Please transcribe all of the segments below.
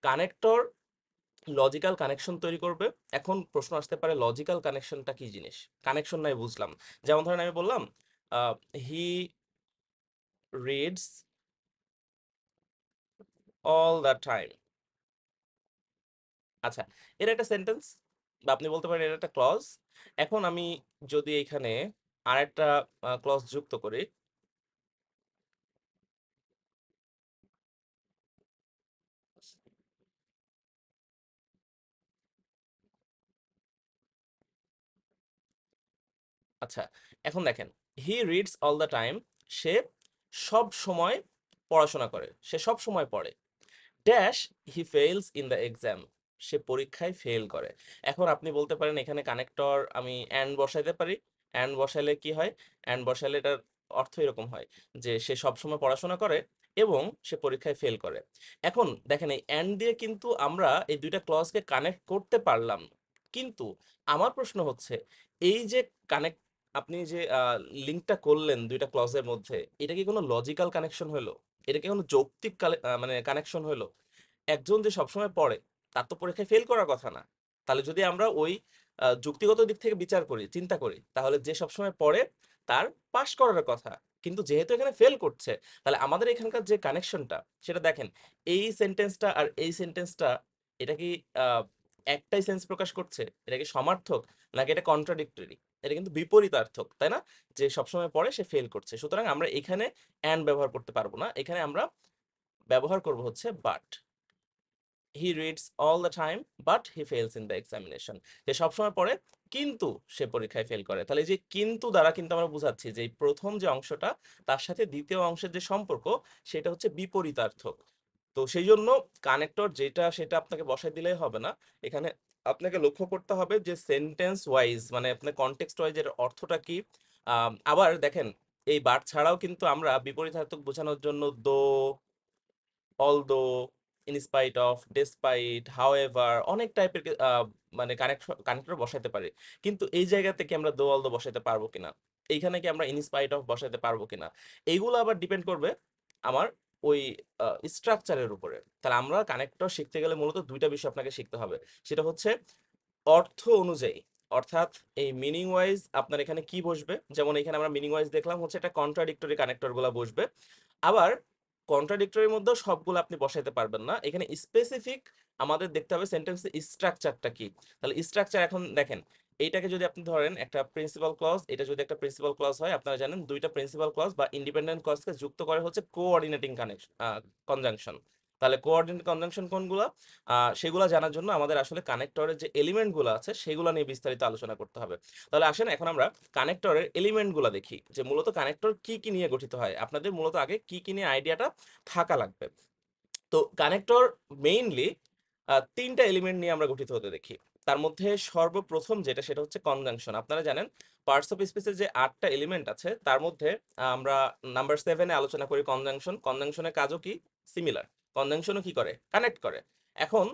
Connector logical connection তৈরি করবে। এখন প্রশ্ন আসতে পারে লজিক্যাল কানেকশনটা কি জিনিস? কানেকশন নাই বুঝলাম। যেমন ধরেন আমি বললাম হি রিডস অল দ্য টাইম। আচ্ছা, এটা একটা সেন্টেন্স বা আপনি বলতে পারেন এটা একটা ক্লজ। এখন আমি যদি এখানে আরেকটা ক্লজ যুক্ত করি, আচ্ছা এখন দেখেন, he reads all the time, সে সব সময় পড়াশোনা করে, সে সব সময় পড়ে। Dash he fails in the exam, সে পরীক্ষায় ফেল করে। এখন আপনি বলতে পারেন এখানে কানেক্টর আমি অ্যান্ড বসাইতে পারি। অ্যান্ড বসাইলে কি হয়? অ্যান্ড বসাইলে এটার অর্থ এরকম হয় যে সে সবসময় পড়াশোনা করে এবং সে পরীক্ষায় ফেল করে। এখন দেখেন এই অ্যান্ড দিয়ে কিন্তু আমরা এই দুইটা ক্লজকে কানেক্ট করতে পারলাম, কিন্তু আমার প্রশ্ন হচ্ছে এই যে কানেক্ট, আপনি যে লিঙ্কটা করলেন দুইটা ক্লজের মধ্যে, এটা কি কোনো লজিক্যাল কানেকশন হলো? এটা কি কোনো যৌক্তিক মানে কানেকশন হলো? একজন যে সবসময় পড়ে তার তো পরীক্ষায় ফেল করার কথা না। তাহলে যদি আমরা ওই যুক্তিগত দিক থেকে বিচার করি, চিন্তা করি, তাহলে যে সবসময় পড়ে তার পাশ করার কথা। কিন্তু যেহেতু এখানে ফেল করছে, তাহলে আমাদের এখানকার যে কানেকশনটা সেটা দেখেন, এই সেন্টেন্সটা আর এই সেন্টেন্সটা, এটা কি আহ, একটাই সেন্স প্রকাশ করছে? এটা কি সমার্থক নাকি এটা কন্ট্রাডিক্টরি? এটা কিন্তু বিপরীতার্থক, তাই না? যে সবসময় পড়ে সে ফেল করছে, সুতরাং আমরা এখানে অ্যান্ড ব্যবহার করতে পারবো না, এখানে আমরা ব্যবহার করব হচ্ছে but. He reads all the time but he fails in the examination, যে সবসময় পড়ে কিন্তু সে পরীক্ষায় ফেল করে। তাহলে এই যে কিন্তু দ্বারা কিন্তু আমরা বুঝাচ্ছি যে এই প্রথম যে অংশটা তার সাথে দ্বিতীয় অংশের যে সম্পর্ক সেটা হচ্ছে বিপরীতার্থক। তো সেই জন্য কানেক্টর যেটা সেটা আপনাকে বসাই দিলেই হবে না, এখানে আপনাকে লক্ষ্য করতে হবে যে সেন্টেন্স ওয়াইজ, মানে আপনার কনটেক্সট ওয়াইজ এর অর্থটা কি। আবার দেখেন, এই বার ছাড়াও কিন্তু আমরা বিপরীতার্থক বোঝানোর জন্য though, although, in spite of, despite, however অনেক টাইপের মানে কানেক্টর বসাইতে পারি। কিন্তু এই জায়গা থেকে আমরা দো অলদো বসাইতে পারবো কিনা, এইখানে কি আমরা ইনস্পাইট অফ বসাইতে পারবো কিনা, এইগুলো আবার ডিপেন্ড করবে আমার ওই স্ট্রাকচারের উপরে। তাহলে আমরা কানেক্টর শিখতে গেলে মূলত দুইটা বিষয় আপনাকে শিখতে হবে। সেটা হচ্ছে অর্থ অনুযায়ী, অর্থাৎ এই মিনিং ওয়াইজ আপনার এখানে কি বসবে। যেমন এখানে আমরা মিনিং ওয়াইজ দেখলাম হচ্ছে একটা কন্ট্রাডিক্টরি কানেক্টর গুলা বসবে। আবার কন্ট্রাডিক্টরির মধ্যেও সবগুলো আপনি বসাইতে পারবেন না, এখানে স্পেসিফিক আমাদের দেখতে হবে সেন্টেন্সের স্ট্রাকচারটা কি। তাহলে স্ট্রাকচার এখন দেখেন, এইটাকে যদি আপনি ধরেন একটা প্রিন্সিপাল ক্লজ, এটা যদি একটা প্রিন্সিপাল ক্লজ হয়, আপনারা জানেন দুইটা প্রিন্সিপাল ক্লজ বা ইন্ডিপেন্ডেন্ট ক্লজকে যুক্ত করে হচ্ছে কোঅর্ডিনেটিং কানেকশন, কনজাংশন। তাহলে কোঅর্ডিনেট কনজাংশন কোনগুলা, সেগুলা জানার জন্য আমাদের আসলে কানেক্টরের যে এলিমেন্ট গুলো আছে সেগুলো নিয়ে বিস্তারিত আলোচনা করতে হবে। তাহলে আসেন এখন আমরা কানেক্টরের এলিমেন্ট গুলা দেখি, যে মূলত কানেক্টর কি কি নিয়ে গঠিত হয়। আপনাদের মূলত আগে কি কি নিয়ে আইডিয়াটা থাকা লাগবে। তো কানেক্টর মেইনলি তিনটা এলিমেন্ট নিয়ে আমরা গঠিত হতে দেখি। তার মধ্যে সর্বপ্রথম যেটা সেটা হচ্ছে কনজাংশন। আপনারা জানেন পার্টস অফ স্পিচের যে 8টা এলিমেন্ট আছে তার মধ্যে আমরা নাম্বার 7-এ আলোচনা করি কনজাংশন। কনজাংশনের কাজও কি? সিমিলার। কনজাংশনও কি করে? কানেক্ট করে। এখন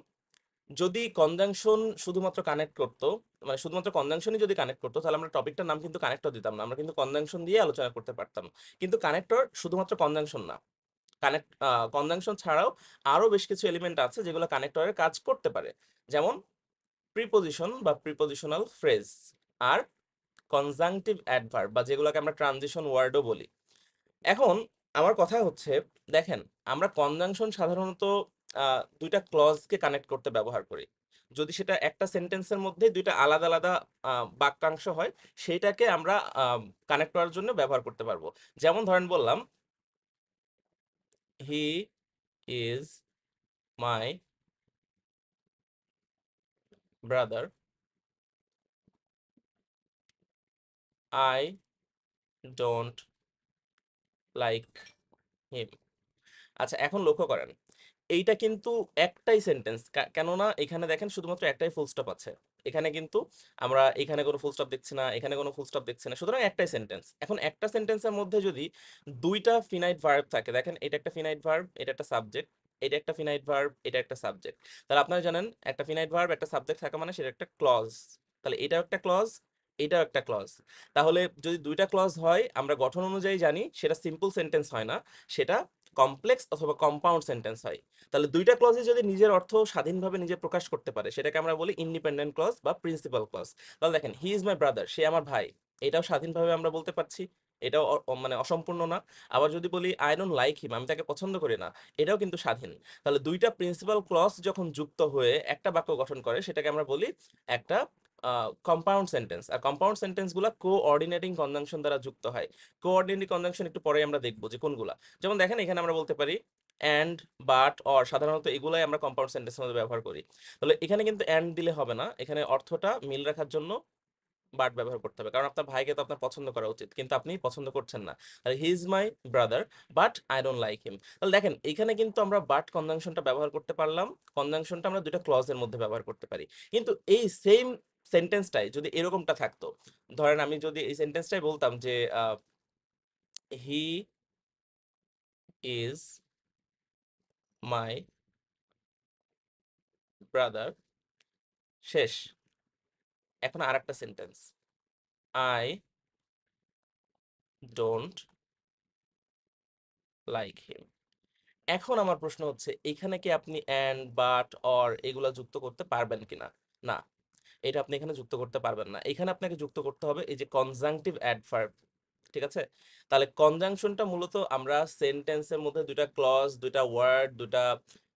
যদি কনজাংশন শুধুমাত্র কানেক্ট করতো, মানে শুধুমাত্র কনজাংশনই যদি কানেক্ট করতো, তাহলে আমরা টপিকটার নাম কিন্তু কানেক্টর দিতাম না, আমরা কিন্তু কনজাংশন দিয়ে আলোচনা করতে পারতাম। কিন্তু কানেক্টর শুধুমাত্র কনজাংশন না, কানেক্ট কনজাংশন ছাড়াও আরো বেশ কিছু এলিমেন্ট আছে যেগুলো কানেক্টরের কাজ করতে পারে। যেমন প্রিপোজিশন বা প্রিপোজিশনাল ফ্রেজ, আর কনজাংটিভ অ্যাডভার্ব বা যেগুলোকে আমরা ট্রানজিশন ওয়ার্ডও বলি। এখন আমার কথা হচ্ছে, দেখেন আমরা কনজাংশন সাধারণত দুইটা ক্লজকে কানেক্ট করতে ব্যবহার করি। যদি সেটা একটা সেন্টেন্সের মধ্যে দুইটা আলাদা আলাদা বাক্যাংশ হয়, সেইটাকে আমরা কানেক্ট করার জন্য ব্যবহার করতে পারবো। যেমন ধরেন বললাম হি is my brother, I don't like হিম। আচ্ছা এখন লক্ষ্য করেন, এইটা কিন্তু একটাই সেন্টেন্স, কেননা এখানে দেখেন শুধুমাত্র একটাই ফুল স্টপ আছে। এখানে কিন্তু আমরা এখানে কোনো ফুল স্টপ দেখছি না, এখানে কোনো ফুল স্টপ দেখছি না, সুতরাং একটাই সেন্টেন্স। এখন একটা সেন্টেন্সের মধ্যে যদি দুইটা ফিনাইট ভার্ব থাকে, দেখেন এটা একটা ফিনাইট ভার্ব, এটা একটা সাবজেক্ট, এটা একটা ফিনাইট ভার্ব, এটা একটা সাবজেক্ট। তাহলে আপনারা জানেন একটা ফিনাইট ভার্ব একটা সাবজেক্ট থাকা মানে সেটা একটা ক্লজ। তাহলে এটাও একটা ক্লজ, এটাও একটা ক্লজ। তাহলে যদি দুইটা ক্লজ হয় আমরা গঠন অনুযায়ী জানি সেটা সিম্পল সেন্টেন্স হয় না, সেটা কমপ্লেক্স অথবা কম্পাউন্ড সেন্টেন্স হয়। তাহলে দুইটা ক্লজই যদি নিজের অর্থ স্বাধীনভাবে নিজে প্রকাশ করতে পারে সেটাকে আমরা বলি ইন্ডিপেন্ডেন্ট ক্লজ বা প্রিন্সিপাল ক্লজ। তাহলে দেখেন হি ইজ মাই ব্রাদার, সে আমার ভাই, এটাও স্বাধীনভাবে আমরা বলতে পারছি, এটাও মানে অসম্পূর্ণ না। আবার যদি বলি আই ডোন্ট লাইক হিম, আমি তাকে পছন্দ করি না, এটাও কিন্তু স্বাধীন। তাহলে দুইটা প্রিন্সিপাল ক্লজ যখন যুক্ত হয়ে একটা বাক্য গঠন করে সেটাকে আমরা বলি একটা কম্পাউন্ড সেন্টেন্স। আর কম্পাউন্ড সেন্টেন্স গুলা কোঅর্ডিনেটিং কনজাংশন দ্বারা যুক্ত হয়। কোঅর্ডিনেটিং কনজাংশন একটু পরে আমরা দেখবো যে কোনগুলা। যেমন দেখেন এখানে আমরা বলতে পারি অ্যান্ড, বাট, অর, সাধারণত এগুলাই আমরা কম্পাউন্ড সেন্টেন্সের মধ্যে ব্যবহার করি। তাহলে এখানে কিন্তু অ্যান্ড দিলে হবে না, এখানে অর্থটা মিল রাখার জন্য বাট ব্যবহার করতে হবে, কারণ আপনার ভাইকে তো আপনার পছন্দ করা উচিত, কিন্তু আপনি পছন্দ করছেন না। আর he is my brother but I don't like him. তাহলে দেখেন এখানে কিন্তু আমরা বাট কনজাংশনটা ব্যবহার করতে পারলাম, কনজাংশনটা আমরা দুইটা ক্লজের মধ্যে ব্যবহার করতে পারি। কিন্তু এই সেম সেন্টেন্সটাই যদি এরকমটা থাকতো, ধরেন আমি যদি এই সেন্টেন্সটাই বলতাম যে হি ইজ মাই ব্রাদার, শেষ। এখন আর একটা সেন্টেন্স, আই ডোন্ট লাইক হিম। এখন আমার প্রশ্ন হচ্ছে এখানে কি আপনি অ্যান্ড, বাট, অর এগুলা যুক্ত করতে পারবেন কিনা? না, এটা আপনি এখানে যুক্ত করতে পারবেন না। এখানে আপনাকে যুক্ত করতে হবে এই যে কনজাংটিভ অ্যাডভার্ব। ঠিক আছে? তাহলে কনজাংশনটা মূলত আমরা সেন্টেন্সের মধ্যে দুইটা ক্লজ, দুইটা ওয়ার্ড, দুইটা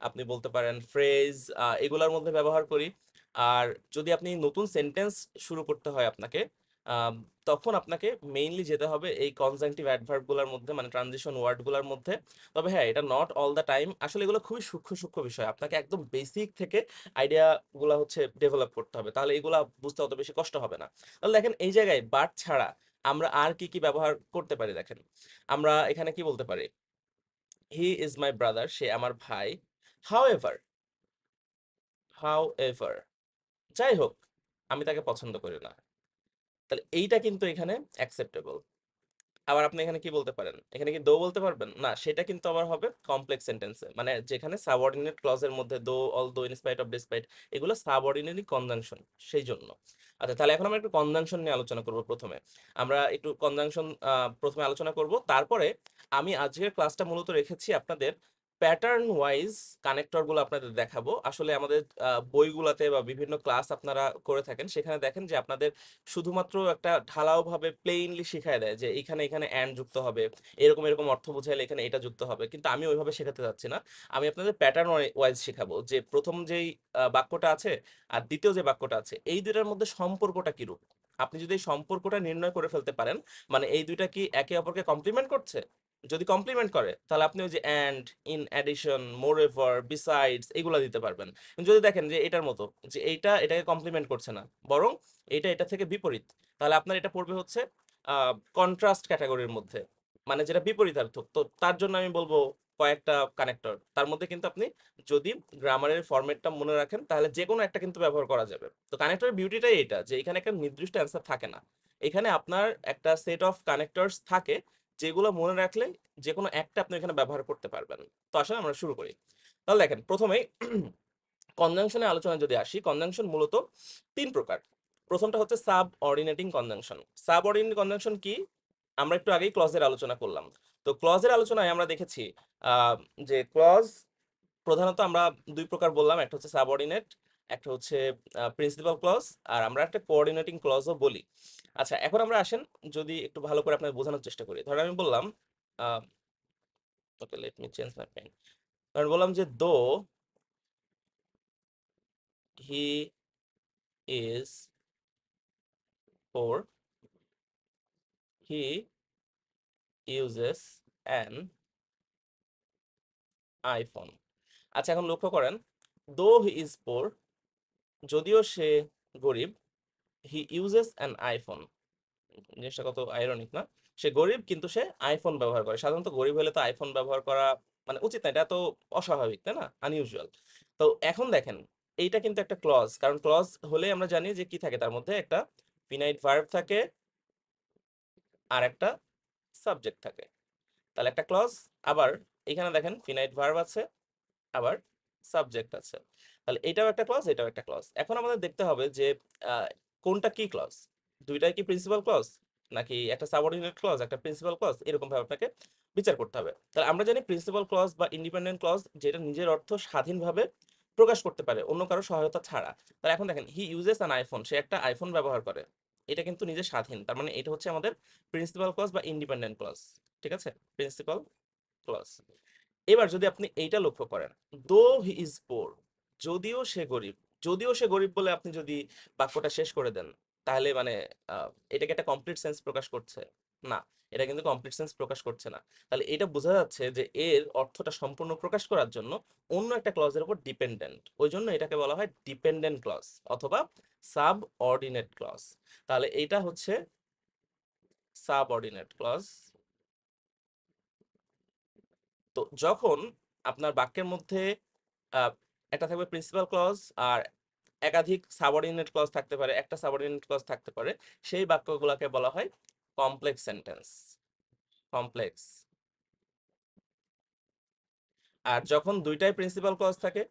আপনি বলতে পারেন ফ্রেজ, এগুলোর মধ্যে ব্যবহার করি। আর যদি আপনি নতুন সেন্টেন্স শুরু করতে হয় আপনাকে, আম, তখন আপনাকে মেইনলি যেতে হবে এই কনজাংটিভ অ্যাডভার্ব গুলার মধ্যে, মানে ট্রানজিশন ওয়ার্ড গুলার মধ্যে। তবে হ্যাঁ, এটা নট অল দ্য টাইম, আসলে এগুলো খুবই সূক্ষ্ম সূক্ষ্ম বিষয়, আপনাকে একদম বেসিক থেকে আইডিয়া গুলা হচ্ছে ডেভেলপ করতে হবে, তাহলে এগুলা বুঝতে অত বেশি কষ্ট হবে না। তাহলে দেখেন এই জায়গায় বাট ছাড়া আমরা আর কি কি ব্যবহার করতে পারি দেখেন। আমরা এখানে কি বলতে পারি, হি ইজ মাই ব্রাদার, সে আমার ভাই। হাউ এভার, হাউ এভার, যাই হোক, আমি তাকে পছন্দ করি না। তাহলে এইটা কিন্তু এখানে অ্যাকসেপ্টেবল। আবার আপনি এখানে কি বলতে পারেন, এখানে কি দো বলতে পারবেন না, সেটা কিন্তু আবার হবে কমপ্লেক্স সেন্টেন্সে, মানে যেখানে সাবঅর্ডিনেট ক্লজের মধ্যে দো, অল দো, ইনস্পাইট অফ, ডিসপাইট এগুলো সাবঅর্ডিনেট কনজাংশন, সেই জন্য। আচ্ছা, তাহলে এখন আমরা একটু কনজাংশন নিয়ে আলোচনা করব। প্রথমে আমরা একটু কনজাংশন প্রথমে আলোচনা করব, তারপরে আমি আজকের ক্লাসটা মূলত রেখেছি আপনাদের প্যাটার্ন ওয়াইজ কানেক্টর গুলো আপনাদের দেখাবো। আসলে আমাদের বইগুলাতে বা বিভিন্ন ক্লাস আপনারা করে থাকেন, সেখানে দেখেন যে আপনাদের শুধুমাত্র একটা ঢালাও ভাবে প্লেইনলি শিখায় দেয় যে এখানে এখানে অ্যান্ড যুক্ত হবে, এরকম এরকম অর্থ বুঝাইলে এখানে এটা যুক্ত হবে, কিন্তু আমি ওইভাবে শেখাতে যাচ্ছি না। আমি আপনাদের প্যাটার্ন ওয়াইজ শেখাবো যে প্রথম যেই বাক্যটা আছে আর দ্বিতীয় যে বাক্যটা আছে এই দুইটার মধ্যে সম্পর্কটা কিরূপ। আপনি যদি এই সম্পর্কটা নির্ণয় করে ফেলতে পারেন, মানে এই দুইটা কি একে অপরকে কমপ্লিমেন্ট করছে, যদি কমপ্লিমেন্ট করে তাহলে আপনি ওই যে and, in addition, more ever, besides এগুলা দিতে পারবেন। কিন্তু যদি দেখেন যে এটার মতো যে এইটা এটাকে কমপ্লিমেন্ট করছে না, বরং এটা এটা থেকে বিপরীত, তাহলে আপনার এটা পড়বে হচ্ছে কন্ট্রাস্ট ক্যাটাগরির মধ্যে, মানে যেটা বিপরীতার্থক। তো তার জন্য আমি বলবো কয়েকটা কানেক্টর, তার মধ্যে কিন্তু আপনি যদি গ্রামারের ফরম্যাটটা মনে রাখেন তাহলে যে কোনো একটা কিন্তু ব্যবহার করা যাবে। তো কানেক্টরের বিউটিটাই এটা যে এখানে একটা নির্দিষ্ট অ্যান্সার থাকে না, এখানে আপনার একটা সেট অফ কানেক্টরস থাকে যেগুলো মনে রাখলে যে কোনো একটা আপনি এখানে ব্যবহার করতে পারবেন। তো আসলে আমরা শুরু করি। তাহলে দেখেন প্রথমেই কনজাংশনের আলোচনায় যদি আসি, কনজাংশন মূলত তিন প্রকার। প্রথমটা হচ্ছে sub ordinating conjunction. Sub ordinating conjunction কি, আমরা একটু আগেই ক্লজের আলোচনা করলাম। তো ক্লজের আলোচনায় আমরা দেখেছি আহ, যে ক্লজ প্রধানত আমরা দুই প্রকার বললাম, একটা হচ্ছে সাবঅর্ডিনেট, একটা হচ্ছে প্রিন্সিপাল ক্লজ, আর আমরা একটা কোঅর্ডিনেটিং ক্লজও বলি। আচ্ছা, এখন আমরা আসেন যদি একটু ভালো করে আপনাকে বোঝানোর চেষ্টা করি। ধরেন আমি বললাম okay, let me change my pen. ধরেন বললাম যে though he is poor, he uses an iPhone. আচ্ছা, এখন লক্ষ্য করেন, দো হি ইজ পোর, যদিও সে গরিব, হি ইউজেস অ্যান আইফোন। জিনিসটা কত আইরনিক না, সে গরিব কিন্তু সে আইফোন ব্যবহার করে। সাধারণত গরিব হলে তো আইফোন ব্যবহার করা মানে উচিত না, এটা তো অস্বাভাবিক তাই না, আনইউজুয়াল। তো এখন দেখেন এইটা কিন্তু একটা ক্লজ, কারণ ক্লজ হলে আমরা জানি যে কি থাকে, তার মধ্যে একটা ফিনাইট ভার্ব থাকে আর একটা সাবজেক্ট থাকে। তাহলে একটা ক্লজ, আবার এখানে দেখেন ফিনাইট ভার্ব আছে, আবার সাবজেক্ট আছে। তাহলে এটাও একটা ক্লজ, এটাও একটা ক্লজ। এখন আমাদের দেখতে হবে যে আহ, কোনটা কি ক্লজ, দুইটাই কি প্রিন্সিপাল ক্লজ? নাকি একটা সাবঅর্ডিনেট ক্লজ, একটা প্রিন্সিপাল ক্লজ, এরকম ভাবে আপনাকে বিচার করতে হবে। তাহলে আমরা জানি প্রিন্সিপাল ক্লজ বা ইন্ডিপেন্ডেন্ট ক্লজ যেটা নিজের অর্থ স্বাধীনভাবে প্রকাশ করতে পারে অন্য কারো সহায়তা ছাড়া। তাহলে এখন দেখেন হি ইউজেস অ্যান আইফোন, সে একটা আইফোন ব্যবহার করে, এটা কিন্তু নিজের স্বাধীন, তার মানে এটা হচ্ছে আমাদের প্রিন্সিপাল ক্লজ বা ইন্ডিপেন্ডেন্ট ক্লজ। ঠিক আছে, প্রিন্সিপাল ক্লজ। এবার যদি আপনি এইটা লক্ষ্য করেন, দো হি ইজ পোর, যদিও সে গরিব, যদিও সে গরিব বলে আপনি যদি বাক্যটা শেষ করে দেন, তাহলে মানে এটাকে একটা কমপ্লিট সেন্স প্রকাশ করছে না, এটা কিন্তু কমপ্লিট সেন্স প্রকাশ করছে না। তাহলে এটা বোঝা যাচ্ছে যে এর অর্থটা সম্পূর্ণ প্রকাশ করার জন্য অন্য একটা ক্লজের উপর ডিপেন্ডেন্ট, ওই জন্য এটাকে বলা হয় ডিপেন্ডেন্ট ক্লজ অথবা সাব অর্ডিনেট ক্লজ। তাহলে এইটা হচ্ছে সাব অর্ডিনেট ক্লজ। তো যখন আপনার বাক্যের মধ্যে আহ, একটা থাকবে প্রিন্সিপাল ক্লজ আর একাধিক সাবঅর্ডিনেট ক্লজ থাকতে পারে, একটা সাবঅর্ডিনেট ক্লজ থাকতে পারে, সেই বাক্যগুলোকে বলা হয় কমপ্লেক্স সেন্টেন্স, কমপ্লেক্স। আর যখন দুইটাই প্রিন্সিপাল ক্লজ থাকে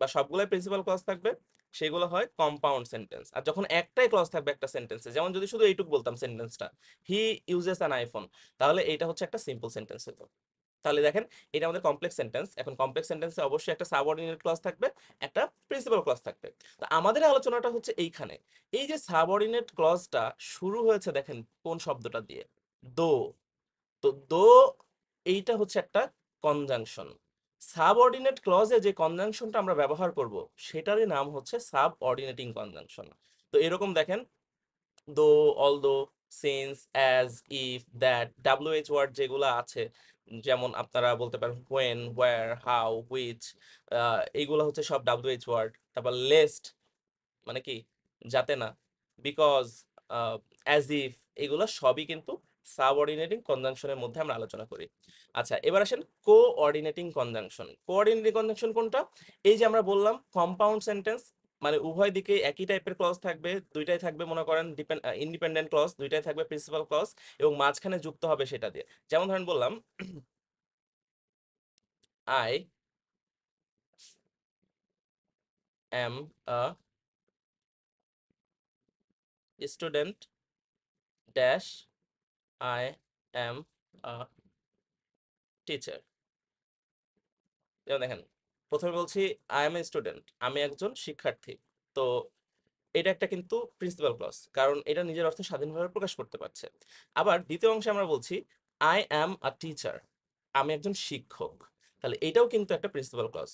বা সবগুলাই প্রিন্সিপাল ক্লজ থাকবে, সেগুলো হয় কম্পাউন্ড সেন্টেন্স। আর যখন একটাই ক্লজ থাকবে একটা সেন্টেন্সে, যেমন যদি শুধু এইটুকু বলতাম সেন্টেন্সটা, হি ইউজেস অ্যান আইফোন, তাহলে এইটা হচ্ছে একটা সিম্পল সেন্টেন্স হতো। তাহলে দেখেন এটা আমাদের কমপ্লেক্স সেন্টেন্স। এখন কমপ্লেক্স সেন্টেন্সে অবশ্যই একটা সাবঅর্ডিনেট ক্লজ থাকবে, একটা প্রিন্সিপাল ক্লজ থাকবে। তো আমাদের আলোচনাটা হচ্ছে এইখানে, এই যে সাবঅর্ডিনেট ক্লজটা শুরু হয়েছে দেখেন কোন শব্দটা দিয়ে, দো। তো দো এইটা হচ্ছে একটা কনজাংশন। সাবঅর্ডিনেট ক্লজে যে কনজাংশনটা আমরা ব্যবহার করব সেটারই নাম হচ্ছে সাবঅর্ডিনেটিং কনজাংশন। তো এরকম দেখেন, though, although, since, as, if, that, WH word যেগুলো আছে, যেমন আপনারা বলতে পারেন হোয়েন, ওয়্যার, হাউ, হুইচ, এইগুলো হচ্ছে সব ডাব্লিউএইচ ওয়ার্ড। তারপর লেস্ট মানে কি, যাতে না, বিকজ, অ্যাজ ইফ, এগুলো সবই কিন্তু সাবঅর্ডিনেটিং কনজাংশনের মধ্যে আমরা আলোচনা করি। আচ্ছা, এবার আসেন কোঅর্ডিনেটিং কনজাংশন। কোঅর্ডিনেটিং কনজাংশন কোনটা? এই যে আমরা বললাম কম্পাউন্ড সেন্টেন্স, মানে উভয় দিকে একই টাইপের ক্লজ থাকবে, দুইটাই থাকবে মনে করেন ইন্ডিপেন্ডেন্ট ক্লজ, দুইটাই থাকবে প্রিন্সিপাল ক্লজ, এবং মাঝখানে যুক্ত হবে সেটা দিয়ে। যেমন ধরেন বললাম I am a student dash I am a teacher. যেমন দেখেন, প্রথমে বলছি আই এম এ স্টুডেন্ট, আমি একজন শিক্ষার্থী। তো এটা একটা কিন্তু প্রিন্সিপাল ক্লজ, কারণ এটা নিজের অর্থ স্বাধীনভাবে প্রকাশ করতে পারছে। আবার দ্বিতীয় অংশে আমরা বলছি আই অ্যাম আ টিচার, আমি একজন শিক্ষক, তাহলে এটাও কিন্তু একটা প্রিন্সিপাল ক্লজ।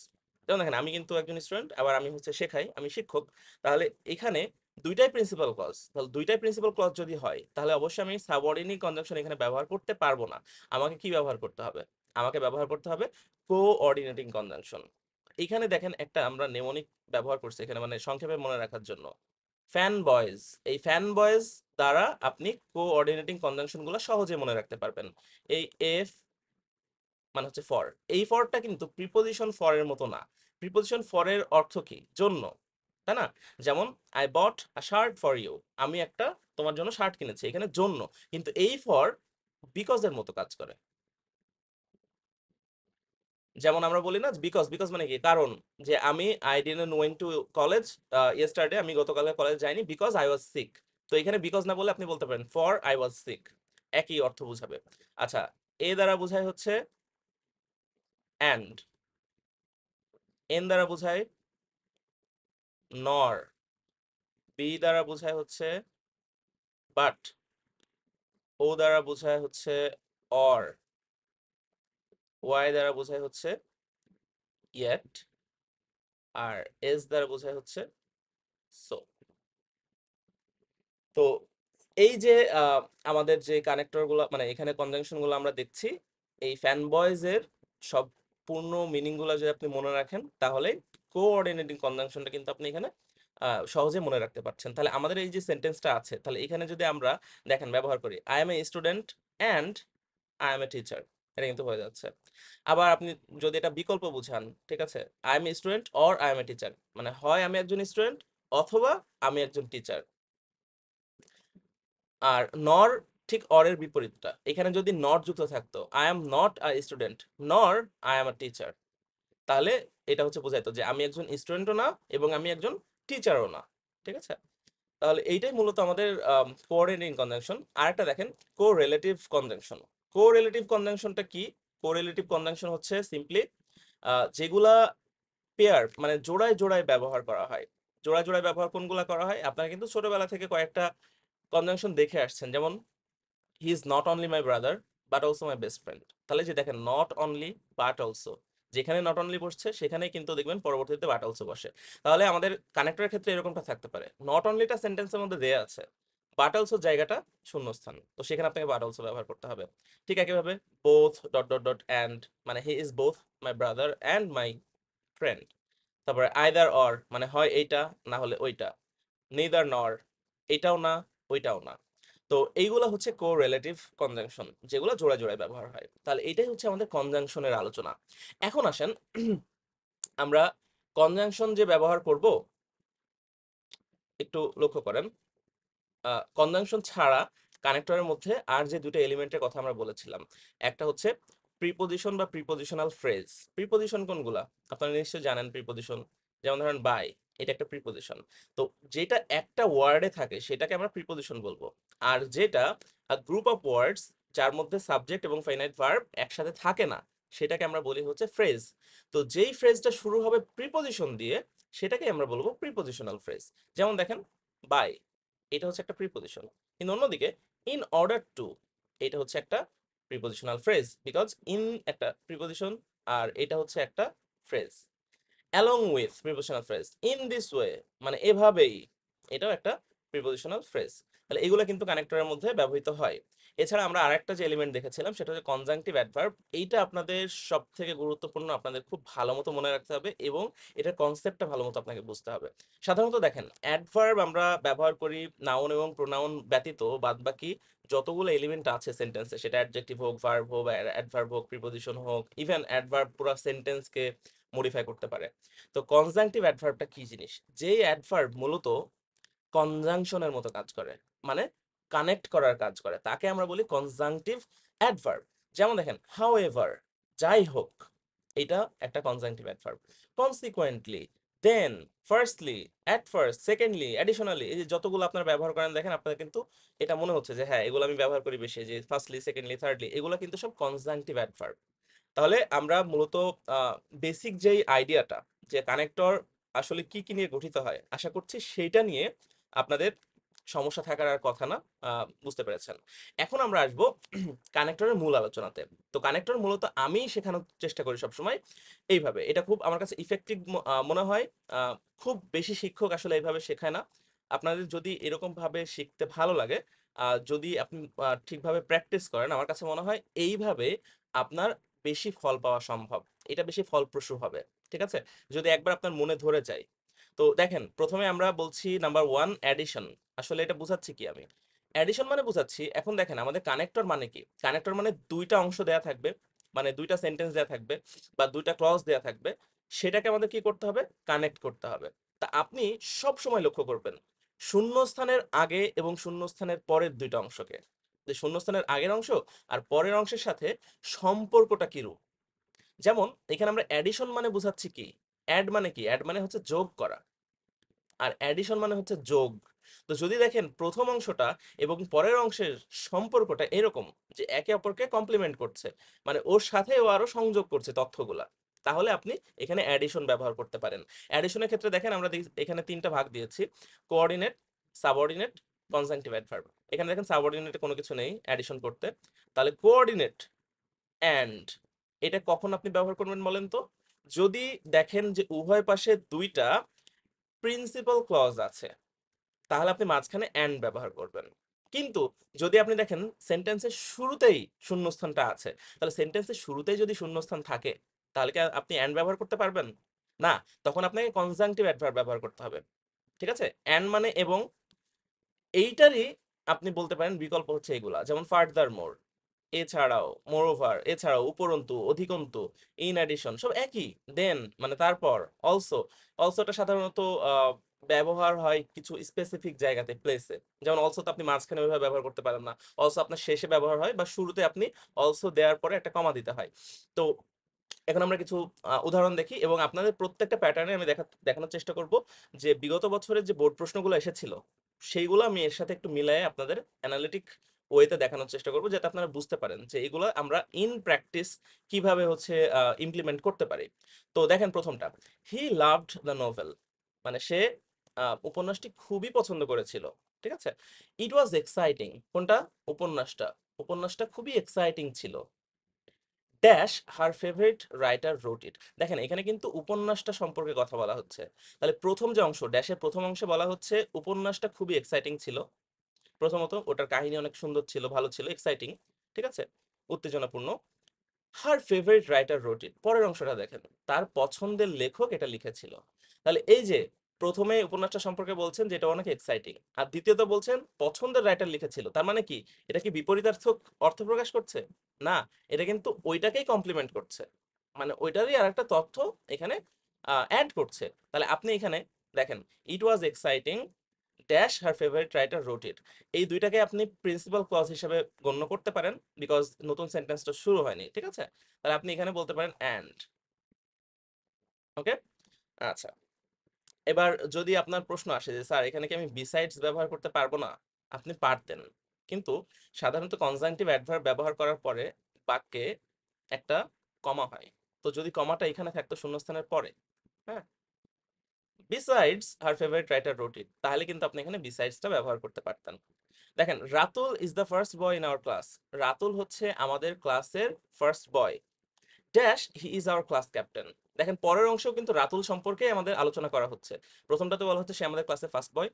যেমন দেখেন, আমি কিন্তু একজন স্টুডেন্ট, আবার আমি হচ্ছে শেখাই, আমি শিক্ষক। তাহলে এখানে দুইটাই প্রিন্সিপাল ক্লজ। তাহলে দুইটাই প্রিন্সিপাল ক্লজ যদি হয়, তাহলে অবশ্যই আমি সাবঅর্ডিনেট কনজাংশন এখানে ব্যবহার করতে পারবো না। আমাকে কি ব্যবহার করতে হবে? আমাকে ব্যবহার করতে হবে কোঅর্ডিনেটিং কনজাংশন। এখানে দেখেন একটা আমরা নেমোনিক ব্যবহার করছি এখানে, মানে সংক্ষেপে মনে রাখার জন্য, ফ্যান বয়েজ। এই ফ্যান বয়েজ দ্বারা আপনি কোঅর্ডিনেটিং কনজাংশন গুলো সহজে মনে রাখতে পারবেন। এই এফ মানে হচ্ছে ফর, এই ফরটা কিন্তু প্রিপোজিশন ফর এর মতো না। প্রিপোজিশন ফর এর অর্থ কি? জন্য, তাই না? যেমন I bought a shirt for you, আমি একটা তোমার জন্য শার্ট কিনেছি, এখানে জন্য। কিন্তু এই ফর বিকজ এর মতো কাজ করে। যেমন আমরা বলি না বিকজ, বিকজ মানে কি, কারণ। যে আমি I didn't went to college yesterday, আমি গতকালকে কলেজ যাইনি বিকজ আই ওয়াজ সিক। তো এখানে বিকজ না বলে আপনি বলতে পারেন ফর আই ওয়াজ সিক, একই অর্থ বুঝাবে। আচ্ছা, এ দ্বারা বোঝায় হচ্ছে অ্যান্ড, এন দ্বারা বোঝায় নর, বি দ্বারা বোঝায় হচ্ছে বাট, ও দ্বারা বোঝায় হচ্ছে অর, ওয়াই দ্বারা বোঝায় হচ্ছে ইয়েট, আর এস দ্বারা বোঝায় হচ্ছে সো। তো এই যে আহ, আমাদের যে কানেক্টর গুলো, মানে এখানে কনজাংশন গুলো আমরা দেখছি, এই ফ্যান বয়েজ এর সব পূর্ণ মিনিং গুলো যদি আপনি মনে রাখেন, তাহলে কোঅর্ডিনেটিং কনজাংশনটা কিন্তু আপনি এখানে সহজে মনে রাখতে পারছেন। তাহলে আমাদের এই যে সেন্টেন্সটা আছে, তাহলে এখানে যদি আমরা দেখেন ব্যবহার করি I M a student and I M a teacher, এটা কিন্তু হয়ে যাচ্ছে। আবার আপনি যদি এটা বিকল্প বুঝান, ঠিক আছে, I M a student or I M a teacher, মানে হয় আমি একজন স্টুডেন্ট অথবা আমি একজন টিচার। আর নর ঠিক অরের বিপরীতটা, এখানে যদি নট যুক্ত থাকতো, I am not a student নর আই এম আ টিচার, তাহলে এটা হচ্ছে বোঝাইতো যে আমি একজন স্টুডেন্টও না এবং আমি একজন টিচারও না। ঠিক আছে? তাহলে এইটাই মূলত আমাদের কোঅর্ডিনেটিং কনজাংশন। আরেকটা দেখেন কোরিলেটিভ কনজাংশন। কোরিলেটিভ কনজাংশনটা কি? কোরিলেটিভ কনজাংশন হচ্ছে সিম্পলি যেগুলা পেয়ার মানে জোড়ায় জোড়ায় ব্যবহার করা হয়। জোড়ায় জোড়ায় ব্যবহার কোনগুলা করা হয়? আপনারা কিন্তু ছোটবেলা থেকে কয়েকটা কনজাংশন দেখে আসছেন। যেমন he is not only my brother but also my best friend. তাহলে যে দেখেন নট অনলি বাট অলসো, যেখানে নট অনলি বসছে সেখানেই কিন্তু দেখবেন পরবর্তীতে বাট অলসো বসে। তাহলে আমাদের কানেক্টরের ক্ষেত্রে এরকমটা থাকতে পারে, নট অনলিটা সেন্টেন্সের মধ্যে দেয়া আছে, বাট অলসো জায়গাটা শূন্যস্থান, তো সেখানে আপনাকে বাট অলসো ব্যবহার করতে হবে। ঠিক একইভাবে both dot dot dot and মানে he is both my brother and my friend. তারপরে আইদার অর মানে হয় এইটা না হলে ওইটা, নেইদার নর এটাও না ওইটাও না। তো এইগুলো হচ্ছে কো রিলেটিভ কনজাংশন, যেগুলো জোড়ায় জোড়ায় ব্যবহার হয়। তাহলে এটাই হচ্ছে আমাদের কনজাংশনের আলোচনা। এখন আসেন আমরা কনজাংশন যে ব্যবহার করব একটু লক্ষ্য করেন। কনজাংশন ছাড়া কানেক্টরের মধ্যে আর যে দুটো এলিমেন্টের কথা আমরা বলেছিলাম, একটা হচ্ছে প্রিপোজিশন বা প্রিপোজিশনাল ফ্রেজ। প্রিপোজিশন কোনগুলা আপনারা নিশ্চয়ই জানেন। প্রিপোজিশন যেমন ধরেন বাই, এটা একটা প্রিপোজিশন। তো যেটা একটা ওয়ার্ডে থাকে সেটাকে আমরা প্রিপোজিশন বলবো। আর যেটা গ্রুপ অফ ওয়ার্ডস যার মধ্যে সাবজেক্ট এবং ফাইনাইট ভার্ব একসাথে থাকে না, সেটাকে আমরা বলি হচ্ছে ফ্রেজ। তো যেই ফ্রেজটা শুরু হবে প্রিপোজিশন দিয়ে সেটাকে আমরা বলবো প্রিপোজিশনাল ফ্রেজ। যেমন দেখেন বাই, এটা হচ্ছে একটা প্রিপোজিশন। কিন্তু অন্যদিকে ইন অর্ডার টু, এটা হচ্ছে একটা প্রিপোজিশনাল ফ্রেজ, বিকজ ইন একটা প্রিপোজিশন আর এটা হচ্ছে একটা phrase. Along with prepositional phrase, in this way মানে এভাবেই, এটাও একটা প্রিপোজিশনাল ফ্রেজ। তাহলে এগুলো কিন্তু কানেক্টরের মধ্যে ব্যবহৃত হয়। এছাড়া আমরা আরেকটা যে এলিমেন্ট দেখেছিলাম সেটা হচ্ছে কনজাংটিভ অ্যাডভার্ব। এইটা আপনাদের সব থেকে গুরুত্বপূর্ণ, আপনাদের খুব ভালো মতো মনে রাখতে হবে এবং এটার কনসেপ্টটা ভালো মতো আপনাকে বুঝতে হবে। সাধারণত দেখেন অ্যাডভার্ব আমরা ব্যবহার করি নাউন এবং প্রোনাউন ব্যতীত বাদবাকি যতগুলো এলিমেন্ট আছে সেন্টেন্সে, সেটা অ্যাডজেক্টিভ হোক, ভার্ব হোক, অ্যাডভার্ব হোক, প্রিপোজিশন হোক, ইভেন অ্যাডভার্ব পুরো সেন্টেন্সকে মডিফাই করতে পারে। তো কনজাংটিভ অ্যাডভার্বটা কি জিনিস? যেই অ্যাডভার্ব মূলত কনজাংশনের মতো কাজ করে, মানে কানেক্ট করার কাজ করে, তাকে আমরা বলি কনজাংটিভ অ্যাডভার্ব। যেমন দেখেন হাউএভার, যাই হোক, এটা একটা conjunctive adverb. Consequently, then, firstly, at first, secondly, additionally, এই যে যতগুলো আপনারা ব্যবহার করেন দেখেন আপনাদের কিন্তু এটা মনে হচ্ছে যে হ্যাঁ এগুলো আমি ব্যবহার করি বেশি, যে ফার্স্টলি, সেকেন্ডলি, থার্ডলি, এগুলো কিন্তু সব কনজাংটিভ অ্যাডভার্ব। তাহলে আমরা মূলত বেসিক যেই আইডিয়াটা যে কানেক্টর আসলে কি কি নিয়ে গঠিত হয়, আশা করছি সেইটা নিয়ে আপনাদের সমস্যা থাকার আর কথা না, বুঝতে পেরেছেন। এখন আমরা আসবো কানেক্টরের মূল আলোচনাতে। তো কানেক্টর মূলত আমি শেখানোর চেষ্টা করি সবসময় এইভাবে, এটা খুব আমার কাছে ইফেক্টিভ মনে হয়। খুব বেশি শিক্ষক আসলে এইভাবে শেখায় না। আপনাদের যদি এরকম ভাবে শিখতে ভালো লাগে, যদি আপনি ঠিকভাবে প্র্যাকটিস করেন, আমার কাছে মনে হয় এইভাবে আপনার বেশি ফল পাওয়া সম্ভব। এটা বেশি ফলপ্রসূ হবে। ঠিক আছে? যদি একবার আপনার মনে ধরে যায়। তো দেখেন, প্রথমে আমরা বলছি নাম্বার 1 অ্যাডিশন। আসলে এটা বুঝাচ্ছি কি আমি? অ্যাডিশন মানে বুঝাচ্ছি, এখন দেখেন আমাদের কানেক্টর মানে কি? কানেক্টর মানে ২ টা অংশ দেয়া থাকবে, মানে ২ টা সেন্টেন্স দেয়া থাকবে বা ২ টা ক্লজ দেয়া থাকবে। সেটাকে আমাদের কি করতে হবে? কানেক্ট করতে হবে। তা আপনি সবসময় লক্ষ্য করবেন শূন্যস্থানের আগে এবং শূন্যস্থানের পরের ২ টা অংশকে। যে শূন্যস্থানের আগের অংশ আর পরের অংশের সাথে সম্পর্কটা কিরূপ। যেমন এখানে আমরা অ্যাডিশন মানে বুঝাচ্ছি কি? অ্যাড মানে কি? অ্যাড মানে হচ্ছে যোগ করা। আর অ্যাডিশন মানে হচ্ছে যোগ। তো যদি দেখেন প্রথম অংশটা এবং পরের অংশের সম্পর্কটা এরকম যে একে অপরকে কমপ্লিমেন্ট করছে, মানে ওর সাথে ও আরো সংযোগ করছে তথ্যগুলা, তাহলে আপনি এখানে অ্যাডিশন ব্যবহার করতে পারেন। অ্যাডিশনের ক্ষেত্রে দেখেন আমরা এখানে ৩ টা ভাগ দিয়েছি, কোঅর্ডিনেট, সাবঅর্ডিনেট, কনজাংটিভ অ্যাডভার্ব। এখানে দেখেন সাবঅর্ডিনেটে কোনো কিছু নেই অ্যাডিশন করতে। তাহলে কোঅর্ডিনেট অ্যান্ড, এটা কখন আপনি ব্যবহার করবেন বলেন তো? যদি দেখেন যে উভয় পাশে ২ টা প্রিন্সিপাল ক্লজ আছে, তাহলে আপনি মাঝখানে অ্যান্ড ব্যবহার করবেন। কিন্তু যদি আপনি দেখেন সেন্টেন্সের শুরুতেই শূন্যস্থানটা আছে, তাহলে সেন্টেন্সের শুরুতেই যদি শূন্যস্থান থাকে, তাহলে কি আপনি অ্যান্ড ব্যবহার করতে পারবেন? না, তখন আপনাকে কনজাংটিভ অ্যাডভার্ব ব্যবহার করতে হবে। ঠিক আছে? অ্যান্ড মানে এবং, এইটারই আপনি বলতে পারেন বিকল্প হচ্ছে এগুলা, যেমন ফার্দার মোর, এছাড়াও, মোরওভার এছাড়াও, উপরন্তু, অধিকন্তু, ইন অ্যাডিশন, সব একই। দেন মানে তারপর, অলসো, অলসোটা সাধারণত ব্যবহার হয় কিছু স্পেসিফিক জায়গাতে, প্লেসে। যেমন অলসো তো আপনি মাঝখানে ওইভাবে ব্যবহার করতে পারেন না। অলসো আপনার শেষে ব্যবহার হয় বা শুরুতে আপনি অলসো দেওয়ার পরে একটা কমা দিতে হয়। তো এখন আমরা কিছু উদাহরণ দেখি এবং আপনাদের প্রত্যেকটা প্যাটার্নে আমি দেখানোর চেষ্টা করব যে বিগত বছরের যে বোর্ড প্রশ্নগুলো এসেছিল সেইগুলো আমি এর সাথে একটু মিলায়ে আপনাদের অ্যানালিটিক ওয়েতে দেখানোর চেষ্টা করব, যাতে আপনারা বুঝতে পারেন যে এগুলো আমরা ইন প্র্যাকটিস কিভাবে হচ্ছে ইমপ্লিমেন্ট করতে পারি। তো দেখেন প্রথমটা, হি লাভড দ্য নোভেল, মানে সে উপন্যাসটি খুবই পছন্দ করেছিল। ঠিক আছে, ইট ওয়াজ এক্সাইটিং, কোনটা? উপন্যাসটা। উপন্যাসটা খুবই এক্সাইটিং ছিল। Dash her favourite writer wrote ইট। দেখেন এখানে কিন্তু উপন্যাসটা সম্পর্কে কথা বলা হচ্ছে। তাহলে প্রথম যে অংশ, ড্যাশের প্রথম অংশে বলা হচ্ছে উপন্যাসটা খুবই এক্সাইটিং ছিল। প্রথমত ওটার কাহিনী অনেক সুন্দর ছিল, ভালো ছিল, এক্সাইটিং, ঠিক আছে, উত্তেজনাপূর্ণ। হার ফেভারিট রাইটার রোট ইট, পরের অংশটা দেখেন, তার পছন্দের লেখক এটা লিখেছিল। তাহলে এই যে প্রথমে উপন্যাসটা সম্পর্কে বলছেন যেটা অনেক এক্সাইটিং, আর দ্বিতীয়ত বলছেন পছন্দের রাইটার লিখেছিল, তার মানে কি এটা কি বিপরীতার্থক অর্থ প্রকাশ করছে? না, এটা কিন্তু ওইটাকেই কমপ্লিমেন্ট করছে, মানে ওইটারই আর একটা তথ্য এখানে অ্যাড করছে। তাহলে আপনি এখানে দেখেন, it was exciting dash her favourite writer wrote it, এই দুইটাকে আপনি প্রিন্সিপাল ক্লজ হিসেবে গণ্য করতে পারেন, বিকজ নতুন সেন্টেন্সটা শুরু হয়নি। ঠিক আছে, তাহলে আপনি এখানে বলতে পারেন অ্যান্ড। ওকে, আচ্ছা, এবার যদি আপনার প্রশ্ন আসে যে স্যার এখানে কি আমি বিসাইডস ব্যবহার করতে পারবো না? আপনি পারতেন, কিন্তু সাধারণত কনজাংটিভ অ্যাডভার্ব ব্যবহার করার পরে বাক্যে একটা কমা হয়। তো যদি কমাটা এখানে থাকতো শূন্যস্থানের পরে, হ্যাঁ, বিসাইডস হার ফেভারিট রাইটার রোট ইট, তাহলে কিন্তু আপনি এখানে বিসাইডসটা ব্যবহার করতে পারতেন। দেখেন, Ratul is the first boy in our class, Ratul হচ্ছে আমাদের ক্লাসের first boy. Dash he is our class captain. দেখেন পরের অংশেও কিন্তু রাতুল সম্পর্কে আমাদের আলোচনা করা হচ্ছে। প্রথমটাতে বলা হচ্ছে সে আমাদের ক্লাসের ফার্স্ট বয়,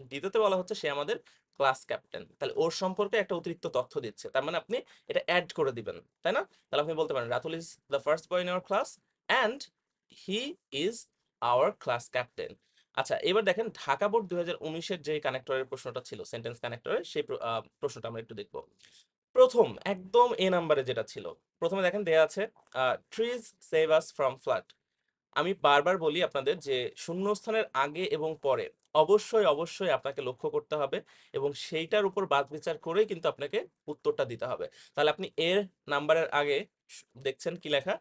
দ্বিতীয়তে বলা হচ্ছে সে আমাদের ক্লাস ক্যাপ্টেন, তাহলে ওর সম্পর্কে একটা অতিরিক্ত তথ্য দিচ্ছে, তার মানে আপনি এটা অ্যাড করে দিবেন, তাই না? তাহলে আপনি বলতে পারেন Ratul is the first boy in our class and he is our class captain. আচ্ছা, এবার দেখেন ঢাকা বোর্ড 2019-এর যে কানেক্টরের প্রশ্নটা ছিল, সেন্টেন্স কানেক্টরের, সেই প্রশ্নটা আমরা একটু দেখবো। প্রথম একদম এ নাম্বারে যেটা ছিল, প্রথমে দেখেন দেয়া আছে trees save us from flood. আমি বারবার বলি আপনাদের যে শূন্যস্থানের আগে এবং পরে অবশ্যই অবশ্যই আপনাকে লক্ষ্য করতে হবে এবং সেইটার উপর বাদ বিচার করেই কিন্তু আপনাকে উত্তরটা দিতে হবে। তাহলে আপনি এর নাম্বারের আগে দেখছেন কি লেখা,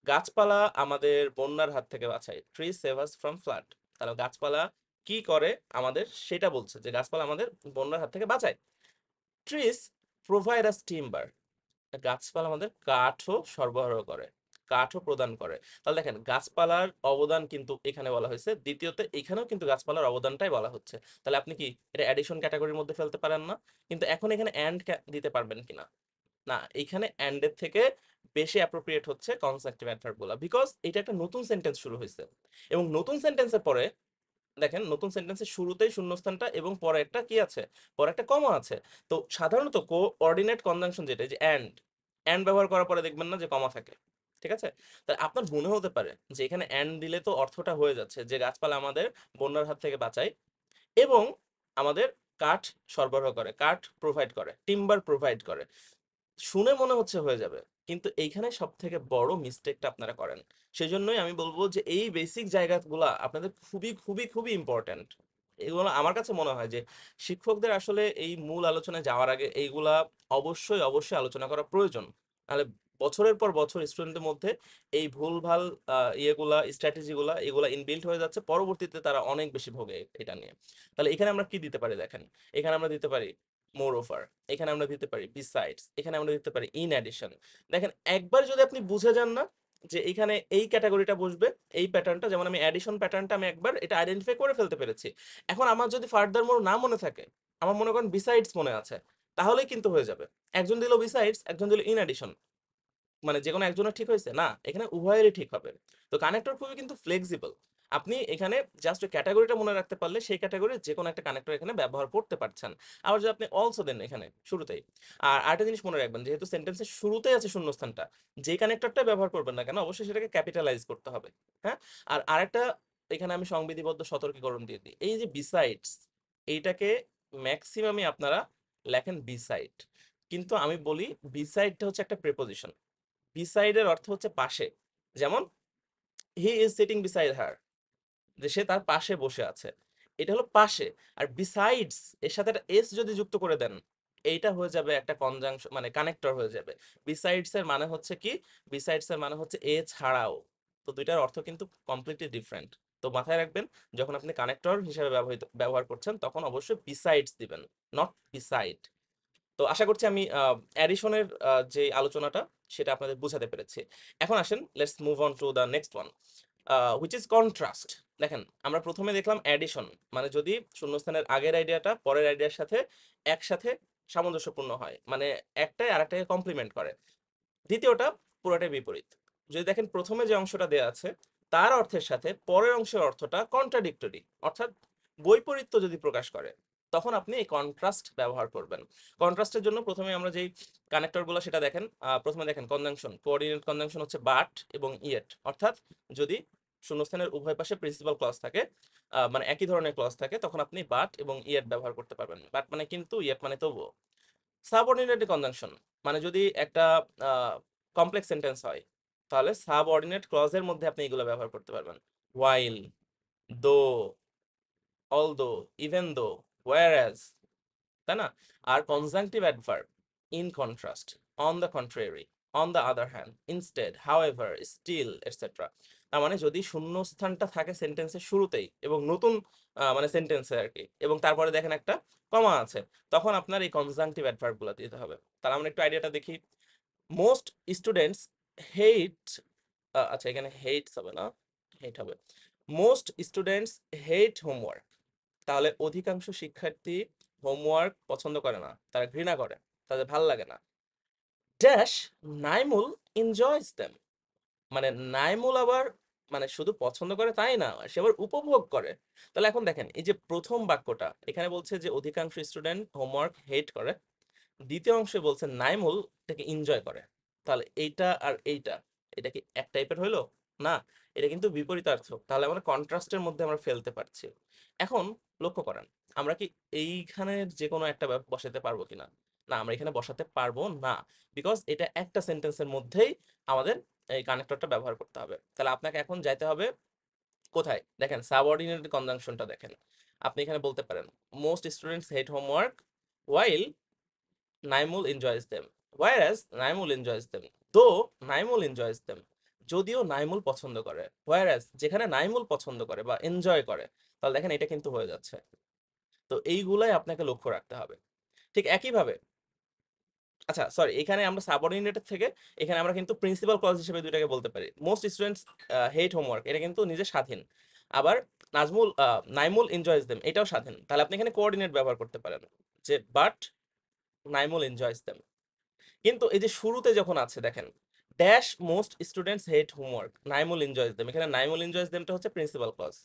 গাছপালা আমাদের বন্যার হাত থেকে বাঁচায়, tree save us from flood. তাহলে গাছপালা কি করে আমাদের, সেটা বলছে যে গাছপালা আমাদের বন্যার হাত থেকে বাঁচায়। ট্রিজ প্রোভাইড আস টিম্বার, গাছপালা আমাদের কাঠও সরবরাহ করে, কাঠও প্রদান করে। তাহলে দেখেন গাছপালার অবদান কিন্তু এখানে বলা হয়েছে, দ্বিতীয়ত এখানেও কিন্তু গাছপালার অবদানটাই বলা হচ্ছে। তাহলে আপনি কি এটা অ্যাডিশন ক্যাটাগরির মধ্যে ফেলতে পারেন না? কিন্তু এখন এখানে অ্যান্ড দিতে পারবেন কিনা? না, এখানে অ্যান্ড এর থেকে বেশি অ্যাপ্রোপ্রিয়েট হচ্ছে কনস্ট্রাকটিভ অ্যাডভার্ব গুলা, বিকজ এটা একটা নতুন সেন্টেন্স শুরু হয়েছে এবং নতুন সেন্টেন্সের পরে দেখেন নতুন সেন্টেন্সের শুরুতেই শূন্যস্থানটা এবং পরে একটা কি আছে, পরে একটা কমা আছে। তো সাধারণত কোঅর্ডিনেট কনজাংশন যেটা, যে অ্যান্ড, অ্যান্ড ব্যবহার করার পরে দেখবেন না যে কমা থাকে। ঠিক আছে, তাহলে আপনার মনে হতে পারে যে এখানে অ্যান্ড দিলে তো অর্থটা হয়ে যাচ্ছে যে গাছপালা আমাদের বন্যার হাত থেকে বাঁচায় এবং আমাদের কাঠ সরবরাহ করে, কাঠ প্রোভাইড করে, টিম্বার প্রোভাইড করে। শুনে মনে হচ্ছে হয়ে যাবে, কিন্তু এইখানে সব থেকে বড় মিস্টেকটা আপনারা করেন। সেজন্যই আমি বলবো যে এই বেসিক জায়গাগুলা আপনাদের খুবই খুবই খুবই ইম্পর্ট্যান্ট। এগুলো আমার কাছে মনে হয় যে শিক্ষকদের আসলে এই মূল আলোচনায় যাওয়ার আগে এইগুলা অবশ্যই অবশ্যই আলোচনা করা প্রয়োজন। তাহলে বছরের পর বছর স্টুডেন্টদের মধ্যে এই ভুলভাল ইয়েগুলা, স্ট্র্যাটেজিগুলা, এগুলা ইনবিল্ট হয়ে যাচ্ছে, পরবর্তীতে তারা অনেক বেশি ভোগে এটা নিয়ে। তাহলে এখানে আমরা কি দিতে পারি দেখেন, এখানে আমরা দিতে পারি মোর ওভার, এখানে আমরা দিতে পারি বিসাইডস, এখানে আমরা দিতে পারি ইন অ্যাডিশন। দেখেন একবার যদি আপনি বুঝে যান না যে এখানে এই ক্যাটাগরিটা বসবে, এই প্যাটার্নটা, যেমন আমি অ্যাডিশন প্যাটার্নটা আমি একবার এটা আইডেন্টিফাই করে ফেলতে পেরেছি, এখন আমার যদি ফার্দার মোর না মনে থাকে, আমার মনে করেন বিসাইডস মনে আছে, তাহলেই কিন্তু হয়ে যাবে। একজন দিল বিসাইডস, একজন দিল ইন অ্যাডিশন, মানে যেকোনো একজনের ঠিক হয়েছে না, এখানে উভয়েরই ঠিক হবে। তো কানেক্টর খুবই কিন্তু ফ্লেক্সিবল, আপনি এখানে জাস্ট ক্যাটাগরিটা মনে রাখতে পারলে সেই ক্যাটাগরির যে কোনো একটা কানেক্টর এখানে ব্যবহার করতে পারছেন। আবার যদি আপনি অলসো দেন এখানে শুরুতেই, আর আরেকটা জিনিস মনে রাখবেন, যেহেতু সেন্টেন্সের শুরুতেই আছে শূন্যস্থানটা, যে কানেক্টরটা ব্যবহার করবেন না কেন অবশ্যই সেটাকে ক্যাপিটালাইজ করতে হবে। হ্যাঁ, আর আরেকটা এখানে আমি সংবিধিবদ্ধ সতর্কীকরণ দিয়ে দিই, এই যে বিসাইডস, এইটাকে ম্যাক্সিমামই আপনারা লেখেন বিসাইড, কিন্তু আমি বলি বিসাইডটা হচ্ছে একটা প্রেপোজিশন। বিসাইড এর অর্থ হচ্ছে পাশে, যেমন he is sitting beside her, যে সে তার পাশে বসে আছে, এটা হলো পাশে। আর বিসাইডস এর সাথে একটা এস যদি যুক্ত করে দেন, এইটা হয়ে যাবে একটা কনজাংশন, মানে কানেক্টর হয়ে যাবে। বিসাইডস এর মানে হচ্ছে কি, বিসাইডস এর মানে হচ্ছে এ ছাড়াও। তো দুইটার অর্থ কিন্তু কমপ্লিটলি ডিফারেন্ট। তো মাথায় রাখবেন, যখন আপনি কানেক্টর হিসেবে ব্যবহার করছেন তখন অবশ্যই বিসাইডস দিবেন, নট বিসাইড। তো আশা করছি আমি অ্যাডিশনের যে আলোচনাটা সেটা আপনাদের বুঝাতে পেরেছি। এখন আসেন, let's move on to the next one, which is contrast. দেখেন, আমরা প্রথমে দেখলাম অ্যাডিশন, মানে যদি শূন্যস্থানের আগের আইডিয়াটা পরের আইডিয়ার সাথে একসাথে সামঞ্জস্যপূর্ণ হয়, মানে একটাই আরেকটাকে কমপ্লিমেন্ট করে। দ্বিতীয়টা পুরোটাই বিপরীত। যদি দেখেন প্রথমে যে অংশটা দেয়া আছে তার অর্থের সাথে পরের অংশের অর্থটা কন্ট্রাডিক্টরি, অর্থাৎ বৈপরীত্য যদি প্রকাশ করে, তখন আপনি এই কন্ট্রাস্ট ব্যবহার করবেন। কন্ট্রাস্টের জন্য প্রথমে আমরা যেই কানেক্টরগুলো সেটা দেখেন, প্রথমে দেখেন কনজাংশন, কোঅর্ডিনেট কনজাংশন হচ্ছে বাট এবং ইয়েট, অর্থাৎ যদি শূন্যস্থানের উভয় পাশে প্রিন্সিপাল ক্লজ থাকে, মানে একই ধরনের ক্লজ থাকে, তখন আপনি বাট এবং ইয়েট ব্যবহার করতে পারবেন। বাট মানে কিন্তু, ইয়েট মানে তবুও। সাবঅর্ডিনেট কনজাংশন মানে যদি একটা কমপ্লেক্স সেন্টেন্স হয়, তাহলে সাবঅর্ডিনেট ক্লজের মধ্যে আপনি এগুলো ব্যবহার করতে পারবেন। while, though, although, even though, whereas, তাই না? আর conjunctive adverb, in contrast, on the contrary, on the other hand, instead, however, still, etcetera. তার মানে যদি শূন্যস্থানটা থাকে সেন্টেন্সের শুরুতেই এবং নতুন মানে সেন্টেন্সে আর কি, এবং তারপরে দেখেন একটা কমা আছে, তখন আপনার এই কনজাংটিভ অ্যাডভার্ব গুলো দিতে হবে। তাহলে আমরা একটু আইডিয়াটা দেখি। মোস্ট স্টুডেন্টস হেট, আচ্ছা এখানে হেটস হবে না, হেট হবে। মোস্ট স্টুডেন্টস হেট হোমওয়ার্ক, তাহলে অধিকাংশ শিক্ষার্থী হোমওয়ার্ক পছন্দ করে না, তারা ঘৃণা করে, তাদের ভাল লাগে না। ড্যাশ নাইমুল এনজয়স দেম, মানে নাইমুল আবার মানে শুধু পছন্দ করে তাই না, সে আবার উপভোগ করে। তাহলে এখন দেখেন এই যে প্রথম বাক্যটা এখানে বলছে যে অধিকাংশ স্টুডেন্ট হোমওয়ার্ক হেট করে, দ্বিতীয় অংশে বলছে নাইমুল এটাকে এনজয় করে। তাহলে এইটা আর এইটা, এটা কি এক টাইপের হইলো? না, এটা কিন্তু বিপরীতার্থক। তাহলে আমরা কন্ট্রাস্টের মধ্যে আমরা ফেলতে পারছি। এখন লক্ষ্য করেন, আমরা কি এইখানে যে কোনো একটা বসাতে পারবো কিনা? না, আমরা এখানে বসাতে পারবো না, বিকজ এটা একটা সেন্টেন্সের মধ্যেই আমাদের এই কানেক্টরটা ব্যবহার করতে হবে। তাহলে আপনাকে এখন যাইতে হবে কোথায়? দেখেন সাবঅর্ডিনেট কনজাংশনটা দেখেন। আপনি এখানে বলতে পারেন most students hate homework while Naimul enjoys them, whereas Naimul enjoys them, though Naimul enjoys them, যদিও নাইমুল পছন্দ করে, whereas যেখানে নাইমুল পছন্দ করে বা এনজয় করে, তাহলে দেখেন এটা কিন্তু হয়ে যাচ্ছে। তো এইগুলাই আপনাকে লক্ষ্য রাখতে হবে। ঠিক একইভাবে, আচ্ছা সরি, এখানে আমরা সাবঅর্ডিনেটের থেকে এখানে আমরা কিন্তু প্রিন্সিপাল ক্লজ হিসেবে দুইটাকে বলতে পারি। মোস্ট স্টুডেন্টস হেট হোমওয়ার্ক, এটা কিন্তু নিজে স্বাধীন। আবার নাইমুল এনজয়েস দেম, এটাও স্বাধীন। তাহলে আপনি এখানে কোঅর্ডিনেট ব্যবহার করতে পারেন, যে বাট নাইমুল এনজয়েস দেম। কিন্তু এই যে শুরুতে যখন আছে দেখেন, dash most students hate homework, Naimul enjoys them, এখানে নাইমুল এনজয়েস দেমটা হচ্ছে প্রিন্সিপাল ক্লজ।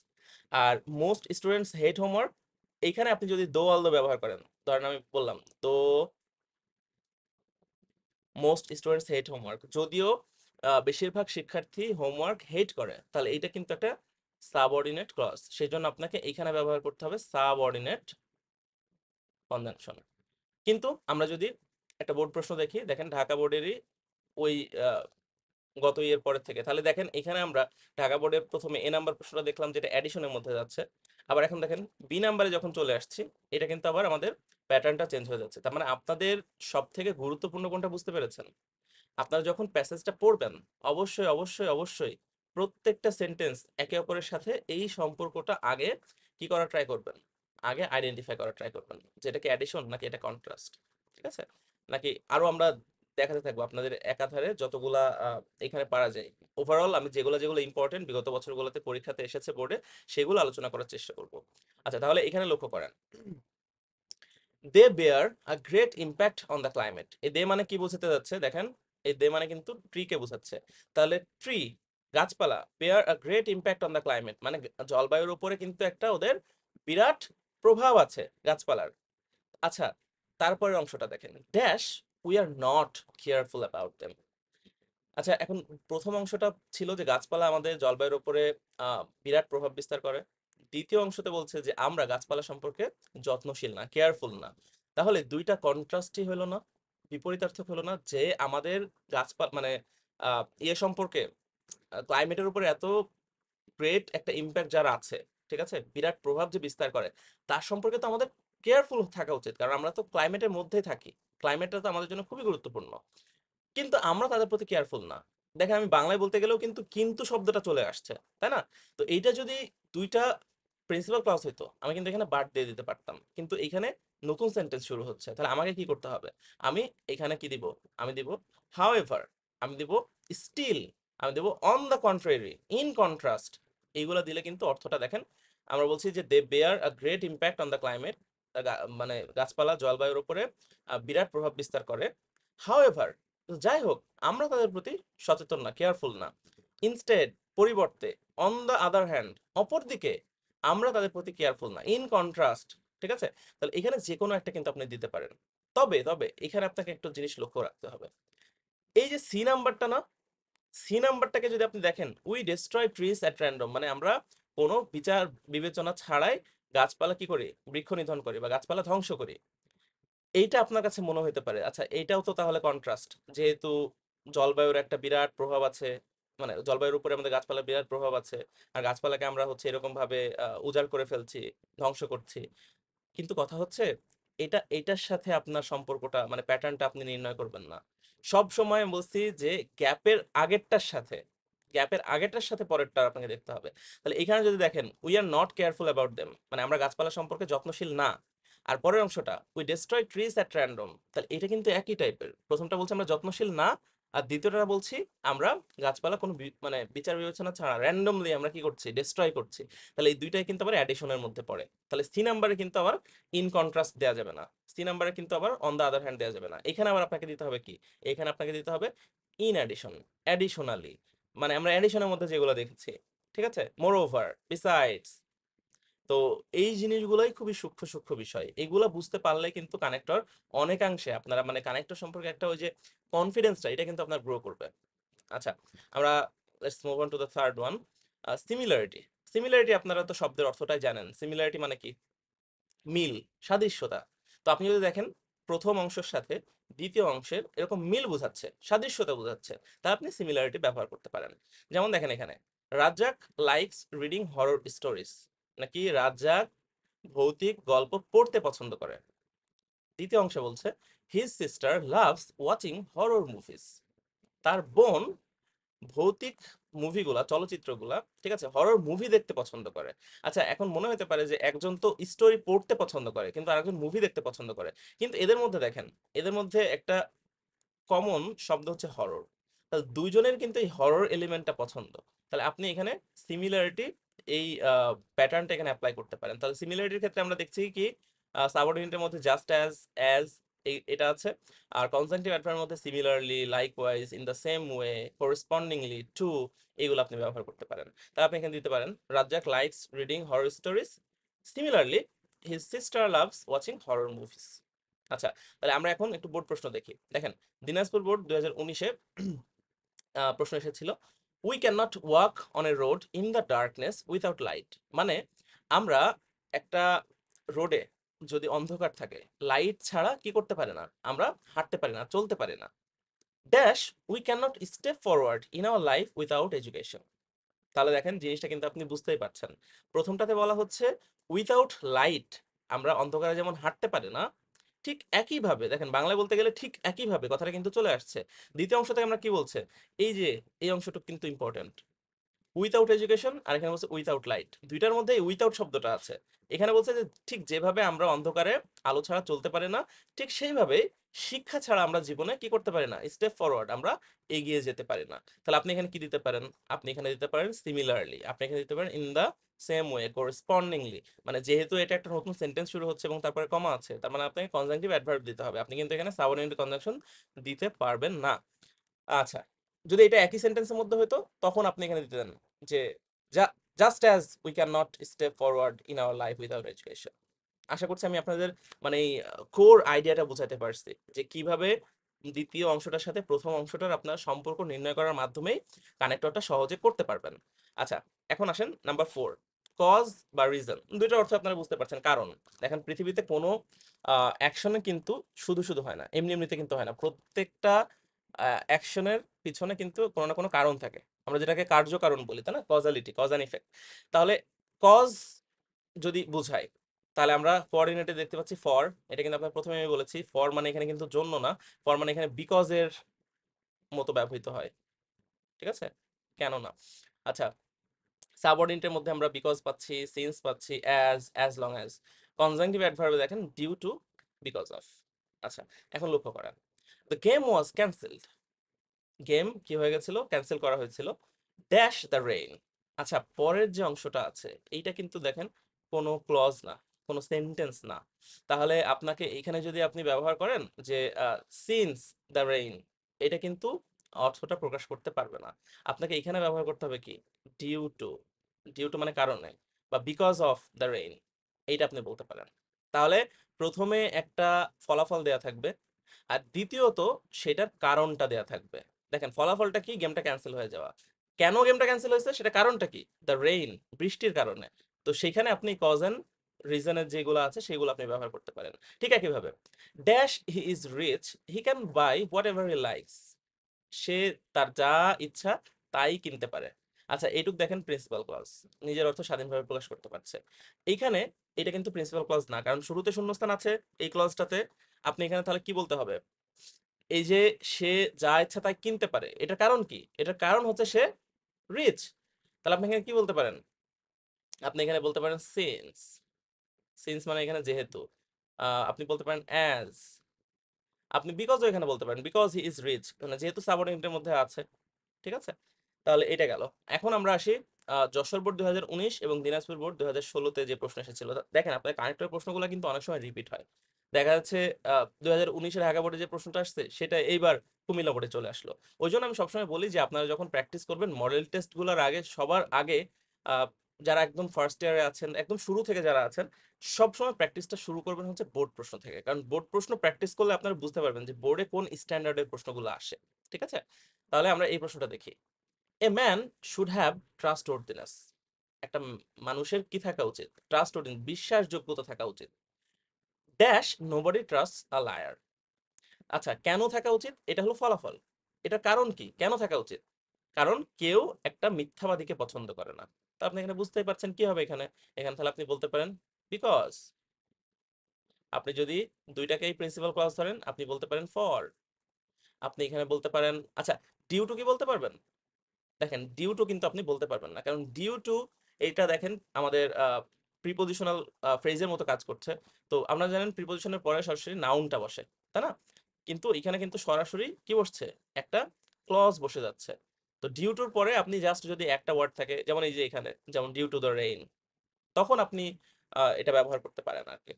আর মোস্ট স্টুডেন্টস হেট হোমওয়ার্ক, এইখানে আপনি যদি দো অল দো ব্যবহার করেন, ধরেন আমি বললাম তো মোস্ট স্টুডেন্টস হেট হোমওয়ার্ক, যদিও বেশিরভাগ শিক্ষার্থী হোমওয়ার্ক হেট করে, তাহলে এইটা কিন্তু একটা সাবঅর্ডিনেট ক্লজ। সেই জন্য আপনাকে এইখানে ব্যবহার করতে হবে সাবঅর্ডিনেট কনজাংশন। কিন্তু আমরা যদি একটা বোর্ড প্রশ্ন দেখি, দেখেন ঢাকা বোর্ডেরই ওই গত ইয়ের পরের থেকে, তাহলে দেখেন এখানে আমরা ঢাকা বোর্ডের প্রথমে এ নাম্বার প্রশ্নটা দেখলাম যেটা অ্যাডিশনের মধ্যে যাচ্ছে, আবার এখন দেখেন বি নাম্বারে যখন চলে আসছি, এটা কিন্তু আবার আমাদের প্যাটার্নটা চেঞ্জ হয়ে যাচ্ছে। তার মানে আপনাদের সব থেকে গুরুত্বপূর্ণ কোনটা বুঝতে পেরেছেন? আপনারা যখন প্যাসেজটা পড়বেন, অবশ্যই অবশ্যই অবশ্যই প্রত্যেকটা সেন্টেন্স একে অপরের সাথে এই সম্পর্কটা আগে কি করা ট্রাই করবেন, আগে আইডেন্টিফাই করা ট্রাই করবেন, যে এটা কি অ্যাডিশন নাকি এটা কন্ট্রাস্ট, ঠিক আছে? নাকি আরো আমরা দেখাতে থাকবো আপনাদের একাধারে যতগুলা এখানে পারা যায়। ওভারঅল আমি যেগুলো যেগুলো ইম্পর্টেন্ট বিগত বছরগুলোতে পরীক্ষাতে এসেছে বোর্ডে, সেগুলো আলোচনা করার চেষ্টা করব। আচ্ছা, তাহলে এখানে লক্ষ্য করেন, they bear a great impact on the climate. এই দে মানে কি বোঝাতে যাচ্ছে দেখেন, এই দে মানে কিন্তু ট্রি কে বোঝাচ্ছে। তাহলে ট্রি, গাছপালা, bear a great impact on the climate মানে জলবায়ুর উপরে কিন্তু একটা ওদের বিরাট প্রভাব আছে গাছপালার। আচ্ছা, তারপরের অংশটা দেখেন, dash we are not careful about them. আচ্ছা, এখন প্রথম অংশটা ছিল যে গাছপালা আমাদের জলবায়ুর উপরে বিরাট প্রভাব বিস্তার করে। দ্বিতীয় অংশতে বলছে যে আমরা গাছপালা সম্পর্কে যত্নশীল না, কেয়ারফুল না। তাহলে দুইটা কন্ট্রাস্টই হলো না, বিপরীতার্থক হলো না, যে আমাদের গাছপালা মানে ইয়ে সম্পর্কে, ক্লাইমেটের উপরে এত গ্রেট একটা ইম্প্যাক্ট যার আছে, ঠিক আছে, বিরাট প্রভাব যে বিস্তার করে, তার সম্পর্কে তো আমাদের কেয়ারফুল থাকা উচিত, কারণ আমরা তো ক্লাইমেটের মধ্যেই থাকি, ক্লাইমেটটা তো আমাদের জন্য খুবই গুরুত্বপূর্ণ, কিন্তু আমরা তাদের প্রতি কেয়ারফুল না। দেখেন আমি বাংলায় বলতে গেলেও কিন্তু শব্দটা চলে আসছে, তাই না? তো এইটা যদি দুইটা প্রিন্সিপাল ক্লজ হইতো, আমি কিন্তু এখানে বাট দিয়ে দিতে পারতাম, কিন্তু এখানে নতুন সেন্টেন্স শুরু হচ্ছে, তাহলে আমাকে কি করতে হবে? আমি এখানে কি দিব? আমি দিব হাউএভার, আমি দিব স্টিল, আমি দিব on the contrary, in contrast. এইগুলা দিলে কিন্তু অর্থটা দেখেন, আমরা বলছি যে they bear a great impact on the climate, মানে গাছপালা জলবায়ুর উপরে বিরাট প্রভাব বিস্তার করে। হাউএভার, তো যাই হোক, আমরা তাদের প্রতি সচেতন না, কেয়ারফুল না। ইনস্টেড, পরিবর্তে, অন দ্য আদার হ্যান্ড, অপরদিকে আমরা তাদের প্রতি কেয়ারফুল না, ইন কন্ট্রাস্ট। ঠিক আছে? তাহলে এখানে যে কোনো একটা কিন্তু আপনি দিতে পারেন। তবে তবে এখানে আপনাকে একটা জিনিস লক্ষ্য রাখতে হবে। এই যে সি নাম্বারটা না, সি নাম্বারটাকে যদি আপনি দেখেন, we destroy trees at random, মানে আমরা কোনো বিচার বিবেচনা ছাড়াই গাছপালা কি করি? বৃক্ষ নিধন করি বা গাছপালা ধ্বংস করি। এইটা আপনার কাছে মনে হইতে পারে, আচ্ছা এইটাও তো তাহলে কন্ট্রাস্ট, যেহেতু জলবায়ুর একটা বিরাট প্রভাব আছে, মানে জলবায়ুর উপরে আমাদের গাছপালার বিরাট প্রভাব আছে, আর গাছপালাকে আমরা হচ্ছে এরকম ভাবে উজাড় করে ফেলছি, ধ্বংস করছি। কিন্তু কথা হচ্ছে, এটার সাথে আপনার সম্পর্কটা মানে প্যাটার্নটা আপনি নির্ণয় করবেন না। সব সময় বলছি যে গ্যাপের আগেরটার সাথে পরেরটা আপনাকে দেখতে হবে। তাহলে এখানে যদি দেখেন, we are not careful about them, মানে আমরা গাছপালা সম্পর্কে যত্নশীল না। আর পরের অংশটা, we destroy trees at random, তাহলে এটা কিন্তু একই টাইপের। প্রথমটা বলছে আমরা যত্নশীল না, আর দ্বিতীয়টা বলছি আমরা গাছপালা কোনো মানে বিচার বিবেচনা ছাড়া র্যান্ডমলি আমরা কি করছি? ডিস্ট্রয় করছি। তাহলে এই দুইটাই কিন্তু আবার অ্যাডিশনের মধ্যে পড়ে। তাহলে সি নাম্বারে কিন্তু আবার ইন কন্ট্রাস্ট দেওয়া যাবে না, সি নাম্বারে কিন্তু আবার অন দ্য আদার হ্যান্ড দেওয়া যাবে না। এখানে আবার আপনাকে দিতে হবে কি? এখানে আপনাকে দিতে হবে ইন অ্যাডিশন, অ্যাডিশনালি, মানে আমরা অ্যাডিশনের মধ্যে যেগুলো দেখেছি। ঠিক আছে? মোর ওভার, বিসাইডস। তো এই জিনিসগুলোই খুবই সূক্ষ্ম সূক্ষ্ম বিষয়, এগুলো বুঝতে পারলে কিন্তু কানেক্টর অনেকাংশে আপনারা মানে কানেক্টর সম্পর্কে একটা ওই যে কনফিডেন্সটা, এটা কিন্তু আপনার গ্রো করবে। আচ্ছা, আমরা let's move on to the third one, similarity. Similarity আপনারা তো শব্দের অর্থটাই জানেন, সিমিলারিটি মানে কি? মিল, সাদৃশ্যতা। তো আপনি যদি দেখেন প্রথম অংশের সাথে দ্বিতীয় অংশের এরকম মিল বোঝাচ্ছে, সাদৃশ্যতা বোঝাচ্ছে, তা আপনি সিমিলারিটি ব্যবহার করতে পারেন। যেমন দেখেন এখানে, Razzak likes reading horror stories, নাকি রাজ্জাক ভৌতিক গল্প পড়তে পছন্দ করে। দ্বিতীয় অংশে বলছে his sister loves watching horror movies, তার বোন ভৌতিক মুভিগুলা, চলচ্চিত্রগুলা, ঠিক আছে, হরর মুভি দেখতে পছন্দ করে। আচ্ছা, এখন মনে হতে পারে যে একজন তো স্টোরি পড়তে পছন্দ করে, কিন্তু আরেকজন মুভি দেখতে পছন্দ করে। কিন্তু এদের মধ্যে দেখেন, এদের মধ্যে একটা কমন শব্দ হচ্ছে হরর। তাহলে দুইজনের কিন্তু এই হরর এলিমেন্টটা পছন্দ। তাহলে আপনি এখানে সিমিলারিটি, এই প্যাটার্নটা এখানে অ্যাপ্লাই করতে পারেন। তাহলে সিমিলারিটির ক্ষেত্রে আমরা দেখছি কি, সাবঅর্ডিনেটের মধ্যে জাস্ট অ্যাজ এটা আছে, আর কনজাংটিভ অ্যাডভার্বের মধ্যে similarly, likewise, in the same way, correspondingly to, এগুলো আপনি ব্যবহার করতে পারেন। তাহলে আপনি এখানে দিতে পারেন Razzak likes reading horror stories, similarly his sister loves watching horror movies. আচ্ছা, তাহলে আমরা এখন একটু বোর্ড প্রশ্ন দেখি। দেখেন, দিনাজপুর বোর্ড 2019-এ প্রশ্ন এসেছিল, we can not walk on a road in the darkness without light, মানে আমরা একটা রোডে যদি অন্ধকার থাকে, লাইট ছাড়া কি করতে পারে না, আমরা হাঁটতে পারি না, চলতে পারি না। Dash, we can not step forward in our life without education. তাহলে দেখেন জিনিসটা কিন্তু আপনি বুঝতেই পারছেন। প্রথমটাতে বলা হচ্ছে উইথাউট লাইট আমরা অন্ধকারে যেমন হাঁটতে পারি না, ঠিক একইভাবে দেখেন বাংলায় বলতে গেলে ঠিক একইভাবে কথাটা কিন্তু চলে আসছে। দ্বিতীয় অংশ থেকে আমরা কি বলছে, এই যে এই অংশটুকু কিন্তু ইম্পর্টেন্ট, উইথাউট এডুকেশন, আর এখানে বলছে উইথাউট লাইট, দুইটার মধ্যে উইথাউট শব্দটা আছে। এখানে বলছে যে ঠিক যেভাবে আমরা অন্ধকারে আলো ছাড়া চলতে পারি না, ঠিক সেইভাবে শিক্ষা ছাড়া আমরা জীবনে কি করতে পারি না, স্টেপ ফরওয়ার্ড আমরা এগিয়ে যেতে পারি না। তাহলে আপনি এখানে কি দিতে পারেন? আপনি এখানে দিতে পারেন সিমিলারলি, আপনি এখানে দিতে পারেন ইন দা সেম ওয়ে, করেসপন্ডিংলি, মানে যেহেতু এটা একটা নতুন সেন্টেন্স শুরু হচ্ছে এবং তারপরে কমা আছে, তার মানে আপনাকে কনজাংটিভ অ্যাডভার্ব দিতে হবে। আপনি কিন্তু এখানে সাবঅর্ডিনেট কনজাংশন দিতে পারবেন না। আচ্ছা, যদি এটা একই সেন্টেন্সের মধ্যে হতো, তখন আপনি এখানে দিতেন যে just as we can not step forward in our life without education. আশা করছি আমি আপনাদের মানে এই কোর আইডিয়াটা বোঝাতে পারছি যে কিভাবে দ্বিতীয় অংশটার সাথে প্রথম অংশটার আপনার সম্পর্ক নির্ণয় করার মাধ্যমেই কানেক্টরটা সহজে করতে পারবেন। আচ্ছা, এখন আসেন নাম্বার 4, কজ বা রিজন। দুইটার অর্থ আপনারা বুঝতে পারছেন। কারণ দেখেন, পৃথিবীতে কোনো অ্যাকশনে কিন্তু শুধু শুধু হয় না, এমনি এমনিতে কিন্তু হয় না। প্রত্যেকটা অ্যাকশনের পিছনে কিন্তু কোনো না কোনো কারণ থাকে, আমরা যেটাকে কার্যকারণ বলি, তাই না? Causality, cause and effect. তাহলে কজ যদি বুঝাই, তাহলে আমরা কোঅর্ডিনেটে দেখতে পাচ্ছি ফর, এটা কিন্তু আপনার প্রথমে আমি বলেছি ফর মানে এখানে কিন্তু জন্য না, ফর মানে এখানে বিকজ এর মতো ব্যবহৃত হয়, ঠিক আছে, কেন না। আচ্ছা, সাবঅর্ডিনেটের মধ্যে আমরা বিকজ পাচ্ছি, সিন্স পাচ্ছি, অ্যাজ লং অ্যাজ। কনজাংটিভ অ্যাডভার্বে দেখেন ডিউ টু, বিকজ অফ। আচ্ছা, এখন লক্ষ্য করেন, the game was cancelled, game কি হয়ে গেছিল, ক্যান্সেল করা হয়েছিল, ড্যাশ দ্য রেইন। আচ্ছা, পরের যে অংশটা আছে এইটা কিন্তু দেখেন কোনো ক্লজ না, কোনো সেন্টেন্স না। তাহলে আপনাকে এখানে যদি আপনি ব্যবহার করেন যে সিন্স দ্য রেইন, এটা কিন্তু অর্থটা প্রকাশ করতে পারবে না। আপনাকে এখানে ব্যবহার করতে হবে কি, ডিউ টু, ডিউ টু মানে কারণে, বা বিকজ অফ দ্য রেইন, এইটা আপনি বলতে পারেন। তাহলে প্রথমে একটা ফলাফল দেয়া থাকবে, আর দ্বিতীয়ত সেটার কারণটা দেয়া থাকবে। দেখেন ফলাফলটা কি, গেমটা ক্যান্সেল হয়ে যাওয়া। কেন গেমটা ক্যান্সেল হয়েছে সেটা কারণটা কি, দ্য রেইন, বৃষ্টির কারণে। তো সেখানে আপনি কজ এন্ড রিজনের যেগুলো আছে সেগুলো আপনি ব্যবহার করতে পারেন। ঠিক একইভাবে dash he is rich, he can buy whatever he likes, সে তার যা ইচ্ছা তাই কিনতে পারে। আচ্ছা, এইটুক দেখেন প্রিন্সিপাল ক্লজ, নিজের অর্থ স্বাধীনভাবে প্রকাশ করতে পারছে। এইখানে এটা কিন্তু প্রিন্সিপাল ক্লজ না, কারণ শুরুতে শূন্যস্থান আছে এই ক্লজটাতে। আপনি এখানে তাহলে কি বলতে হবে, এই যে সে যা ইচ্ছা তাই কিনতে পারে, এটার কারণ কি, এটার কারণ হচ্ছে সে রিচ। তাহলে আপনি এখানে কি বলতে পারেন, আপনি এখানে বলতে পারেন সিন্স, সিন্স মানে এখানে যেহেতু। আপনি বলতে পারেন অ্যাজ, আপনি বিকজও এখানে বলতে পারেন, বিকজ হি ইজ রিচ, মানে যেহেতু সাবঅর্ডিনেটের মধ্যে আছে। ঠিক আছে, তাহলে এটা গেল। এখন আমরা আসি যশোর বোর্ড 2019 এবং দিনাজপুর বোর্ড 2016-তে যে প্রশ্ন এসেছিল। দেখেন আপনার কানেক্টর প্রশ্নগুলো কিন্তু অনেক সময় রিপিট হয়। দেখা যাচ্ছে 2019-এর ঢাকা বোর্ডে যে প্রশ্নটা আসছে সেটা এইবার কুমিল্লা বোর্ডে চলে আসলো। ওই জন্য আমি সবসময় বলি যে আপনারা যখন প্র্যাকটিস করবেন মডেল টেস্টগুলোর আগে, সবার আগে আহ, যারা একদম ফার্স্ট ইয়ারে আছেন, একদম শুরু থেকে যারা আছেন, সবসময় প্র্যাকটিসটা শুরু করবেন হচ্ছে বোর্ড প্রশ্ন থেকে। কারণ বোর্ড প্রশ্ন প্র্যাকটিস করলে আপনারা বুঝতে পারবেন যে বোর্ডে কোন স্ট্যান্ডার্ডের প্রশ্নগুলো আসে। ঠিক আছে, তাহলে আমরা এই প্রশ্নটা দেখি। এ ম্যান শুড হ্যাভ ট্রাস্টওয়ার্দিনেস, একটা মানুষের কি থাকা উচিত, ট্রাস্টওয়ার্দিনেস, বিশ্বাসযোগ্যতা থাকা উচিত, dash nobody trust a liar. আচ্ছা, কেন থাকা উচিত, এটা হলো ফলাফল। এটা কারণ কি, কেন থাকা উচিত, কারণ কেউ একটা মিথ্যাবাদীকে পছন্দ করে না। তো আপনি এখানে বুঝতেই পারছেন কি হবে এখানে, এখানে তাহলে আপনি বলতে পারেন বিকজ। আপনি যদি দুইটাকেই প্রিন্সিপাল ক্লজ ধরেন আপনি বলতে পারেন ফর। আপনি এখানে বলতে পারেন, আচ্ছা, ডিউ টু কি বলতে পারবেন, দেখেন ডিউ টু কিন্তু আপনি বলতে পারবেন না, কারণ ডিউ টু এইটা দেখেন আমাদের প্রিপোজিশনাল ফ্রেজের মতো কাজ করছে। তো আমরা জানেন প্রিপোজিশনের পরে সরাসরি নাউনটা বসে, তাই না, কিন্তু এখানে কিন্তু সরাসরি কি বসছে, একটা ক্লজ বসে যাচ্ছে। তো ডিউ টুর পরে আপনি জাস্ট যদি একটা ওয়ার্ড থাকে, যেমন এই যে এখানে যেমন ডিউ টু দ্য রেইন, তখন আপনি এটা ব্যবহার করতে পারেন আর কি।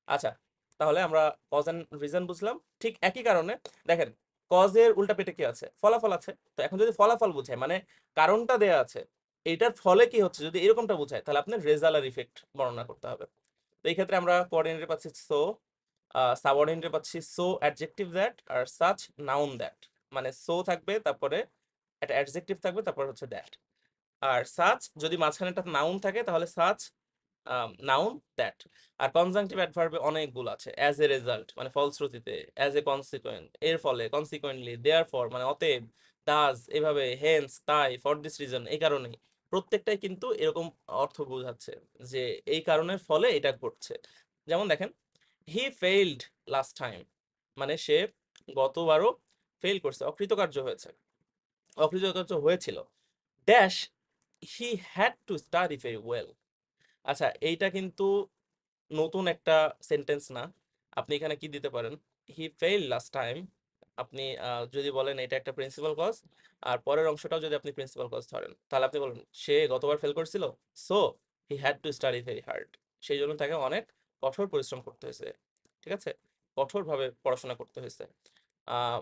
আচ্ছা, তাহলে আমরা কজ এন্ড রিজন বুঝলাম। ঠিক একই কারণে দেখেন কজের উল্টা পেটে কি আছে, ফলাফল আছে। তো এখন যদি ফলাফল বুঝায় মানে কারণটা দেয়া আছে, এইটার ফলে কি হচ্ছে, যদি এরকমটা বোঝায় তাহলে আপনার রেজাল্ট আর ইফেক্ট বর্ণনা করতে হবে। তো এই ক্ষেত্রে আমরা কোঅর্ডিনেটে পাচ্ছি সো, সাবঅর্ডিনেটে পাচ্ছি সো অ্যাডজেক্টিভ দ্যাট, আর সাচ নাউন দ্যাট। মানে সো থাকবে, তারপরে একটা অ্যাডজেক্টিভ থাকবে, তারপর হচ্ছে দ্যাট। আর সাচ যদি মাঝখানে একটা নাউন থাকে তাহলে সাচ নাউন দ্যাট। আর কনজাংটিভ অ্যাডভার্বে অনেকগুলো আছে, অ্যাজ এ রেজাল্ট মানে ফলশ্রুতিতে, অ্যাজ এ কনসিকুয়েন্ট এর ফলে, কনসিকুয়েন্টলি, দেয়ার ফর মানে অতএব, ডাজ এভাবে, হেন্স তাই, ফর দিস রিজন এই কারণেই। প্রত্যেকটাই কিন্তু এরকম অর্থ বোঝাচ্ছে যে এই কারণের ফলে এটা ঘটছে। যেমন দেখেন হি ফেইলড লাস্ট টাইম, মানে সে গতবারও ফেল করছে, অকৃতকার্য হয়েছে, অকৃতকার্য হয়েছিল, dash he had to study very well. আচ্ছা, এইটা কিন্তু নতুন একটা সেন্টেন্স না। আপনি এখানে কি দিতে পারেন, হি ফেইল লাস্ট টাইম। আপনি যদি বলেন এটা একটা প্রিন্সিপাল কজ, আর পরের অংশটাও যদি আপনি প্রিন্সিপাল কজ ধরেন, তাহলে আপনি বলেন সে গতবার ফেল করছিল, so he had to study very hard, সেই জন্য তাকে অনেক কঠোর পরিশ্রম করতে হয়েছে। ঠিক আছে, কঠোরভাবে পড়াশোনা করতে হয়েছে। আহ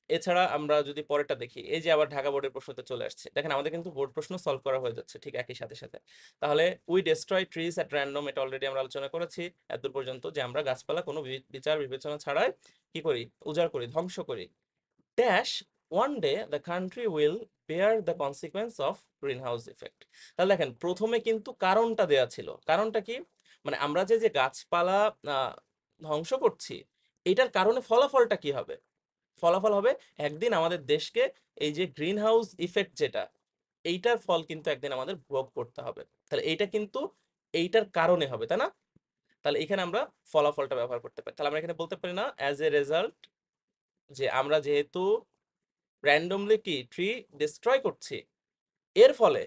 এছাড়া আমরা যদি পরেরটা দেখি, এই যে আবার ঢাকা বোর্ডের প্রশ্নতে চলে আসছে, দেখেন আমাদের কিন্তু বোর্ড প্রশ্ন সলভ করা হয়ে যাচ্ছে ঠিক একই সাথে সাথে। তাহলে we destroy trees at random, এটা অলরেডি আমরা আলোচনা করেছি এতদূর পর্যন্ত, যে আমরা গাছপালা কোনো বিচার বিবেচনা ছাড়াই কি করি, উজাড় করি, ধ্বংস করি, dash one day the country will bear the consequence of green house effect. তাহলে দেখেন প্রথমে কিন্তু কারণটা দেয়া ছিল, কারণটা কি, মানে আমরা যে যে গাছপালা ধ্বংস করছি এটার কারণে ফলাফলটা কি হবে, ফলাফল হবে একদিন আমাদের দেশকে এই যে গ্রিন হাউস ইফেক্ট যেটা, এইটার ফল কিন্তু একদিন আমাদের ভোগ করতে হবে। তাহলে এইটা কিন্তু এইটার কারণে হবে, তাই না। তাহলে এখানে আমরা ফলাফলটা ব্যবহার করতে পারি। তাহলে আমরা এখানে বলতে পারি না অ্যাজ এ রেজাল্ট, যে আমরা যেহেতু র্যান্ডমলি কি ট্রি ডিস্ট্রয় করছি, এর ফলে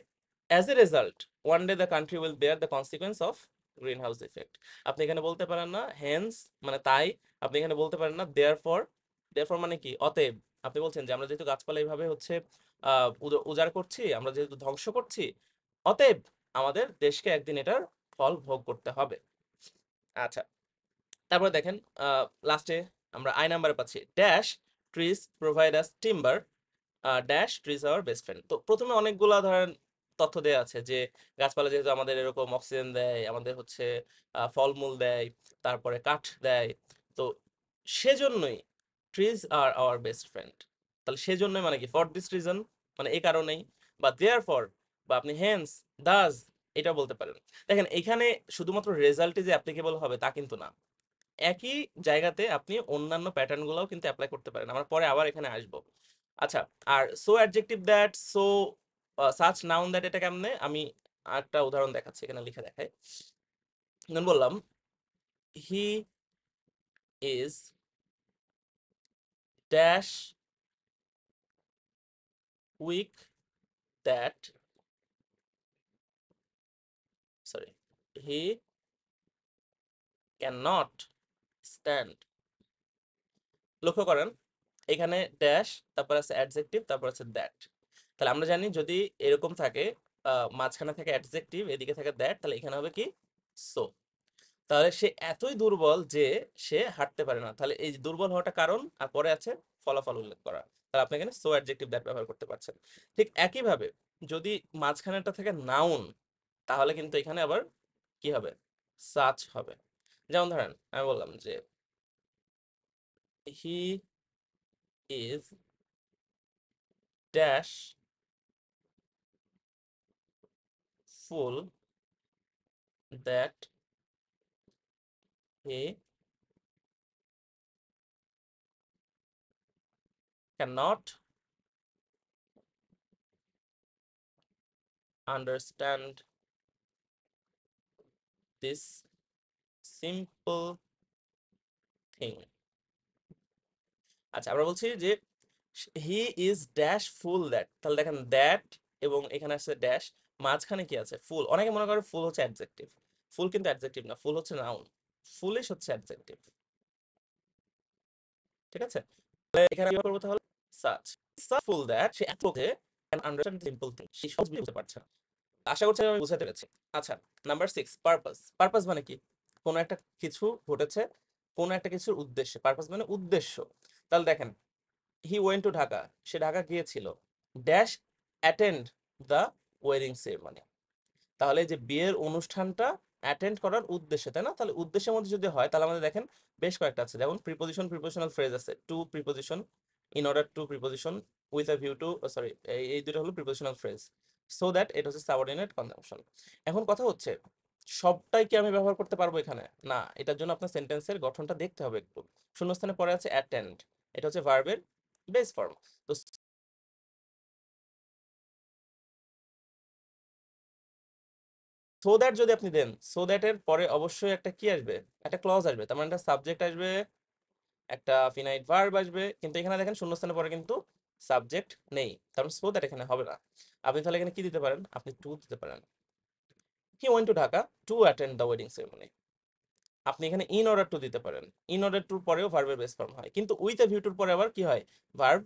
as a result one day the country will bear the consequence of green house effect. আপনি এখানে বলতে পারেন না হেন্স মানে তাই, আপনি এখানে বলতে পারেন না দেয়ারফর। দেয়ারফর মানে কি অতএব। আপনি বলছেন যে আমরা যেহেতু গাছপালা এইভাবে হচ্ছে উজাড় করছি, আমরা যেহেতু ধ্বংস করছি, অতএব আমাদের দেশকে একদিন এটার ফল ভোগ করতে হবে। আচ্ছা, তারপরে দেখেন লাস্টে আমরা আই নাম্বারে পাচ্ছি dash trees provide us timber, dash trees our best friend. তো প্রথমে অনেকগুলা ধরেন তথ্য দেওয়া আছে যে গাছপালা যেহেতু আমাদের এরকম অক্সিজেন দেয়, আমাদের হচ্ছে ফলমূল দেয়, তারপরে কাঠ দেয়, তো সেজন্যই trees are our best friend. তাহলে সেজন্যই মানে কি ফর দিস রিজন, মানে এই কারণেই, বা দেয়ার ফর, বা আপনি হেন্স, দাজ, এটা বলতে পারেন। দেখেন এখানে শুধুমাত্র রেজাল্টই যে অ্যাপ্লিকেবল হবে তা কিন্তু না, একই জায়গাতে আপনি অন্যান্য প্যাটার্ন গুলাও কিন্তু অ্যাপ্লাই করতে পারেন। আমরা পরে আবার এখানে আসবো। আচ্ছা, আর so adjective that, so such noun that, এটা কেমনে আমি একটা উদাহরণ দেখাচ্ছি, এখানে লিখে দেখাই। যেমন বললাম he is dash weak that, sorry, he can not stand. লক্ষ্য করেন এখানে ড্যাশ, তারপর আছে অ্যাডজেক্টিভ, তারপর আছে দ্যাট। তাহলে আমরা জানি যদি এরকম থাকে মাঝখানে থাকে অ্যাডজেক্টিভ, এদিকে থাকে দ্যাট, তাহলে এখানে হবে কি সো। তাহলে সে এতই দুর্বল যে সে হাঁটতে পারে না। তাহলে এই যে দুর্বল হওয়াটা কারণ, আর পরে আছে ফলাফল উল্লেখ করা। তাহলে আপনি এখানে সো অ্যাডজেক্টিভ দ্যাট ব্যবহার করতে পারছেন। ঠিক একইভাবে যদি মাঝখানেটা থেকে নাউন, তাহলে কিন্তু এখানে আবার কি হবে, সাচ হবে। যেমন ধরেন আমি বললাম যে he is dash full that he cannot understand this simple thing। আচ্ছা, আমরা বলছি যে he is dash full that, তাহলে দেখেন দ্যাট এবং এখানে আছে ড্যাশ, মাঝখানে কি আছে ফুল। অনেকে মনে করে ফুল হচ্ছে অ্যাডজেক্টিভ, ফুল কিন্তু অ্যাডজেক্টিভ না, ফুল হচ্ছে নাউন, ফুলিশ হচ্ছে অ্যাডজেক্টিভ। ঠিক আছে, এখানে কি করবো তাহলে সাচ, ফুল দ্যাট সে এত যে ক্যান আন্ডারস্ট্যান্ড সিম্পল থিং, সে সহজ বুঝতে পারছে না। আশা করছি আমি বুঝাতে পেরেছি। আচ্ছা, নাম্বার 6 পারপাস। পারপাস মানে কি, কোনো একটা কিছু ঘটেছে, কোনো একটা কিছুর উদ্দেশ্যে, পারপাস মানে উদ্দেশ্য। তাহলে দেখেন হি ওয়েন্ট টু ঢাকা, সে ঢাকা গিয়েছিল, dash attend the wedding ceremony. তাহলে যে বিয়ের অনুষ্ঠানটা অ্যাটেন্ড করার উদ্দেশ্যে, তাই না? তাহলে উদ্দেশ্যের মধ্যে যদি হয় তাহলে আমাদের দেখেন বেশ কয়েকটা আছে, যেমন প্রিপোজিশন, প্রিপোজিশনাল ফ্রেজ আছে, to preposition, in order to preposition, with a view to, sorry, এই দুটো হলো প্রিপোজিশনাল ফ্রেজ, সো দ্যাট এটা হচ্ছে সাবঅর্ডিনেট কনজাংশন। এখন কথা হচ্ছে সবটাই কি আমি ব্যবহার করতে পারবো এখানে? না, এটার জন্য আপনার সেন্টেন্সের গঠনটা দেখতে হবে একটু। শূন্যস্থানে পরে আছে অ্যাটেন্ড, এটা হচ্ছে ভার্বের বেস ফর্ম। তো সো দ্যাট যদি আপনি দেন, সো দ্যাট এর পরে অবশ্যই একটা কি আসবে, একটা ক্লজ আসবে, তার মানে একটা সাবজেক্ট আসবে, একটা ফিনাইট ভার্ব আসবে। কিন্তু এখানে দেখেন শূন্যস্থানের পরে কিন্তু সাবজেক্ট নেই, তার মানে সো দ্যাট এখানে হবে না। আপনি তাহলে এখানে কি দিতে পারেন, আপনি টু দিতে পারেন। হি went to Dhaka to attend the wedding ceremony. আপনি এখানে ইন অর্ডার টু দিতে পারেন, ইন অর্ডার টুর পরেও ভার্বের বেস ফর্ম হয়, কিন্তু উইথ এ ভিউ টুর পরে আবার কি হয়, ভার্ব,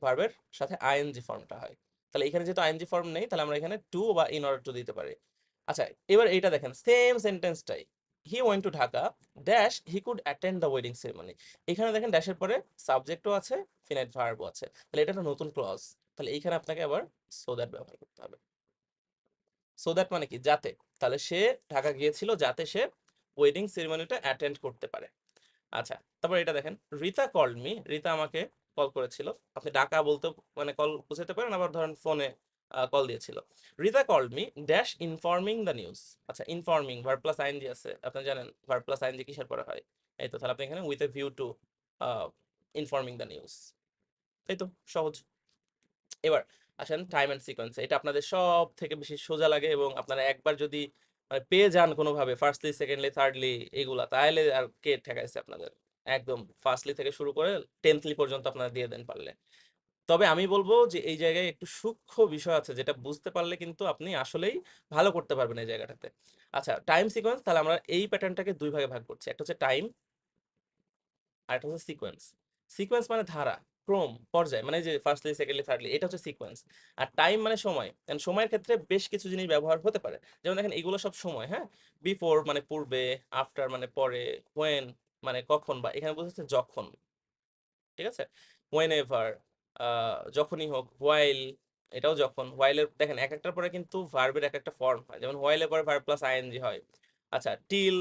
ভার্বের সাথে আইএনজি ফর্মটা হয়। তাহলে এখানে যেহেতু আইএনজি ফর্ম নেই, তাহলে আমরা এখানে টু বা ইন অর্ডার টু দিতে পারি। আচ্ছা, এবার এইটা দেখেন সেম সেন্টেন্সটাই, he went to Dhaka dash he could attend the wedding ceremony. এখানে দেখেন ড্যাশের পরে সাবজেক্টও আছে, ফিনাইট ভার্বও আছে, তাহলে এটা একটা নতুন ক্লজ। তাহলে এইখানে আপনাকে আবার সো দ্যাট ব্যবহার করতে হবে। সো দ্যাট মানে কি, যাতে, তাহলে সে ঢাকা গিয়েছিল যাতে সে ওয়েডিং সেরেমনিটা অ্যাটেন্ড করতে পারে। আচ্ছা, তারপর এটা দেখেন রিতা কল্ড মি, রিতা আমাকে কল করেছিল। আপনি ডাকা বলতে মানে কল বুঝাতে পারেন, আবার ধরেন ফোনে কল দিয়েছিল। Rita called me dash informing the news. আচ্ছা, ইনফর্মিং ভার্ব প্লাস আইএনজি আছে, আপনি জানেন ভার্ব প্লাস আইএনজি কিসের পরে হয়, এই তো। তাহলে আপনি এখানে with a view to informing the news, এই তো, সহজ। এবার আসেন টাইম অ্যান্ড সিকোয়েন্স, এটা আপনাদের সব থেকে বেশি সোজা লাগে এবং আপনারা একবার যদি মানে পেয়ে যান কোনোভাবে ফার্স্টলি, সেকেন্ডলি, থার্ডলি এগুলা, তাহলে আর কে ঠেকাইছে আপনাদের? একদম ফার্স্টলি থেকে শুরু করে 10th পর্যন্ত আপনারা দিয়ে দেন পারলে। তবে আমি বলবো যে এই জায়গায় একটু সূক্ষ্ম বিষয় আছে যেটা বুঝতে পারলে কিন্তু আপনি আসলেই ভালো করতে পারবেন এই জায়গাটাতে। আচ্ছা, টাইম সিকোয়েন্স, তাহলে আমরা এই প্যাটার্নটাকে দুই ভাগে ভাগ করছি, একটা হচ্ছে টাইম আর একটা হচ্ছে সিকোয়েন্স। সিকোয়েন্স মানে ধারা, ক্রম, পর্যায়, মানে এই যে ফার্স্টলি, সেকেন্ডলি, থার্ডলি, এটা হচ্ছে সিকোয়েন্স। আর টাইম মানে সময়, কারণ সময়ের ক্ষেত্রে বেশ কিছু জিনিস ব্যবহার হতে পারে। যেমন দেখেন এগুলো সব সময়, হ্যাঁ। বিফোর মানে পূর্বে, আফটার মানে পরে, হোয়েন মানে কখন, বা এখানে বোঝাচ্ছে যখন, ঠিক আছে। হোয়েন এভার, যখনই হোক। হোয়াইল, এটাও যখন। হোয়াইলের দেখেন এক একটার পরে কিন্তু ভার্বের এক একটা ফর্ম হয়, যেমন হোয়াইলের পরে ভার্ব প্লাস আইএনজি হয়। আচ্ছা, টিল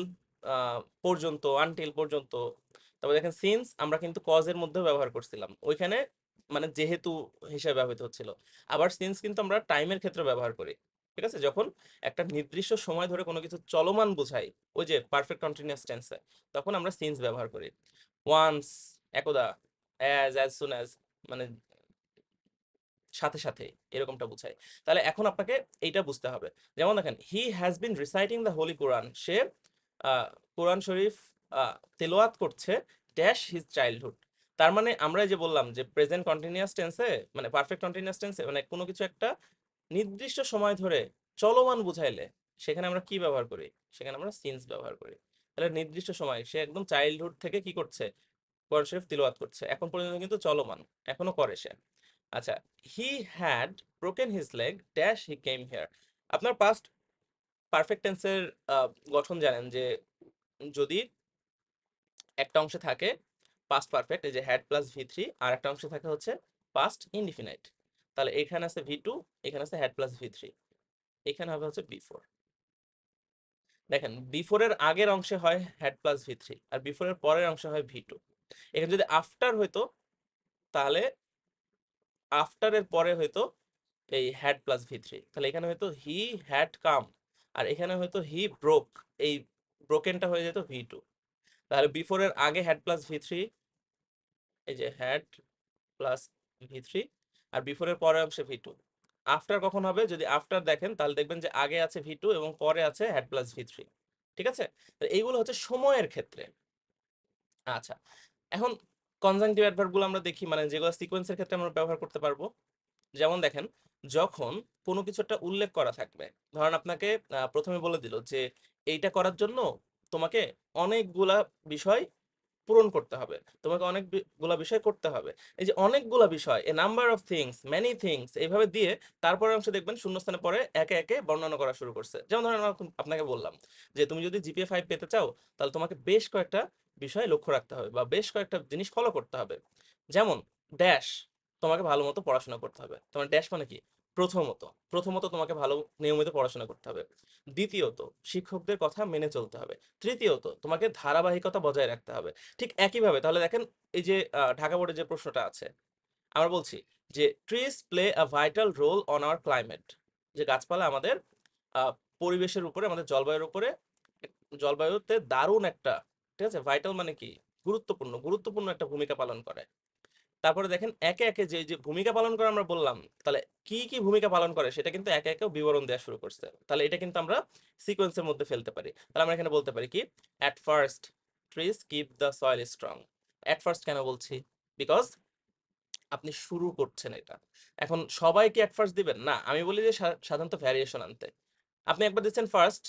পর্যন্ত, আনটিল পর্যন্ত। তারপর দেখেন সিন্স আমরা কিন্তু কজের মধ্যেও ব্যবহার করছিলাম ওইখানে, মানে যেহেতু হিসাবে ব্যবহৃত হচ্ছিল। আবার সিন্স কিন্তু আমরা টাইমের ক্ষেত্রে ব্যবহার করি, ঠিক আছে, যখন একটা নির্দিষ্ট সময় ধরে কোনো কিছু চলমান বোঝাই, ওই যে পারফেক্ট কন্টিনিউয়াস টেন্সে, তখন আমরা সিন্স ব্যবহার করি। ওয়ান্স একদা, অ্যাজ সুন অ্যাজ মানে সাথে সাথে, এরকমটা বোঝায়। তাহলে এখন আপনাকে এইটা বুঝতে হবে। যেমন দেখেন he has been reciting the holy Quran, সে আহ, কোরআন শরীফ তেলাওয়াত করছে ড্যাশ হিজ চাইল্ডহুড। তার মানে আমরা এই যে বললাম যে প্রেজেন্ট কন্টিনিউয়াস টেন্সে, মানে পারফেক্ট কন্টিনিউয়াস টেন্সে, মানে কোনো কিছু একটা নির্দিষ্ট সময় ধরে চলমান বুঝাইলে সেখানে আমরা কি ব্যবহার করি? সেখানে আমরা সিন্স ব্যবহার করি। তাহলে নির্দিষ্ট সময়, সে একদম চাইল্ডহুড থেকে কি করছে? কোরআন শরীফ তিলাওয়াত করছে, এখন পর্যন্ত কিন্তু চলমান, এখনো করে সে। আচ্ছা, he had broken his leg dash he came here. আপনার পাস্ট পারফেক্ট টেন্সের গঠন জানেন যে যদি একটা অংশে থাকে পাস্ট পারফেক্ট, এই যে হ্যাড প্লাস ভি3, আর একটা অংশে থাকে হচ্ছে পাস্ট ইনডিফিনাইট, তাহলে এখানে আছে ভি2, এখানে আছে হ্যাড প্লাস ভি3, এখানে হবে হচ্ছে বিফোর। দেখেন বিফোর এর আগের অংশে হয় হ্যাড প্লাস ভি3, আর বিফোর এর পরের অংশে হয় ভি2। এখানে যদি আফটার হইতো, তাহলে আফটার এর পরে হয়তো এই হ্যাড প্লাস ভি3, তাহলে এখানে হয়তো হি হ্যাড কাম, আর এখানে হয়তো হি ব্রোক, এই ব্রোকেনটা হয়ে যেত ভি2। তাহলে বিফোর এর আগে হ্যাড প্লাস ভি3, এই যে হ্যাড প্লাস ভি3, আর বিফোর এর পরের অংশে ভি2। আফটার কখন হবে? যদি আফটার দেখেন তাহলে দেখবেন যে আগে আছে ভি2 এবং পরে আছে হ্যাড প্লাস ভি3, ঠিক আছে। তো এইগুলো হচ্ছে সময়ের ক্ষেত্রে। আচ্ছা, এখন কনজাংটিভ অ্যাডভার্ব গুলো আমরা দেখি, মানে যেগুলো সিকোয়েন্সের ক্ষেত্রে আমরা ব্যবহার করতে পারবো। যেমন দেখেন, যখন কোনো কিছু একটা উল্লেখ করা থাকবে, ধরেন আপনাকে প্রথমে বলে দিল যে এইটা করার জন্য তোমাকে অনেকগুলা বিষয় পূরণ করতে হবে, তোমাকে অনেকগুলা বিষয় করতে হবে। এই যে অনেকগুলা বিষয়, a number of things, many things, এইভাবে দিয়ে তারপরে অংশে দেখবেন শূন্যস্থানে পরে একে একে বর্ণনা করা শুরু করছে। যেমন ধরেন আমি আপনাকে বললাম যে তুমি যদি জিপিএ 5 পেতে চাও, তাহলে তোমাকে বেশ কয়েকটা বিষয় লক্ষ্য রাখতে হবে বা বেশ কয়েকটা জিনিস ফলো করতে হবে। যেমন ড্যাশ, তোমাকে ভালো মতো পড়াশোনা করতে হবে। তোমার ড্যাশ মানে কি? প্রথমত, প্রথমত তোমাকে ভালো নিয়মিত পড়াশোনা করতে হবে। দ্বিতীয়ত, শিক্ষকদের কথা মেনে চলতে হবে। তৃতীয়ত, তোমাকে ধারাবাহিকতা বজায় রাখতে হবে। ঠিক একইভাবে তাহলে দেখেন, এই যে ঢাকা বোর্ডে যে প্রশ্নটা আছে, আমরা বলছি যে trees play a vital role on our climate, যে গাছপালা আমাদের আহ, পরিবেশের উপরে, আমাদের জলবায়ুর উপরে, জলবায়ুতে দারুণ একটা, ঠিক আছে, ভাইটাল মানে কি? গুরুত্বপূর্ণ, গুরুত্বপূর্ণ একটা ভূমিকা পালন করে। তারপরে দেখেন একে একে যে যে ভূমিকা পালন করে আমরা বললাম, তাহলে কি কি ভূমিকা পালন করে সেটা কিন্তু একে একে বিবরণ দেওয়া শুরু করছে। তাহলে এটা কিন্তু আমরা সিকোয়েন্সের মধ্যে ফেলতে পারি। তাহলে আমরা এখানে বলতে পারি কি, at first trees keep the soil strong. At first কেন বলছি? বিকজ আপনি শুরু করছেন এটা। এখন সবাইকে অ্যাট ফার্স্ট দিবেন না, আমি বলি যে সাধারণত ভ্যারিয়েশন আনতে। আপনি একবার দিচ্ছেন ফার্স্ট,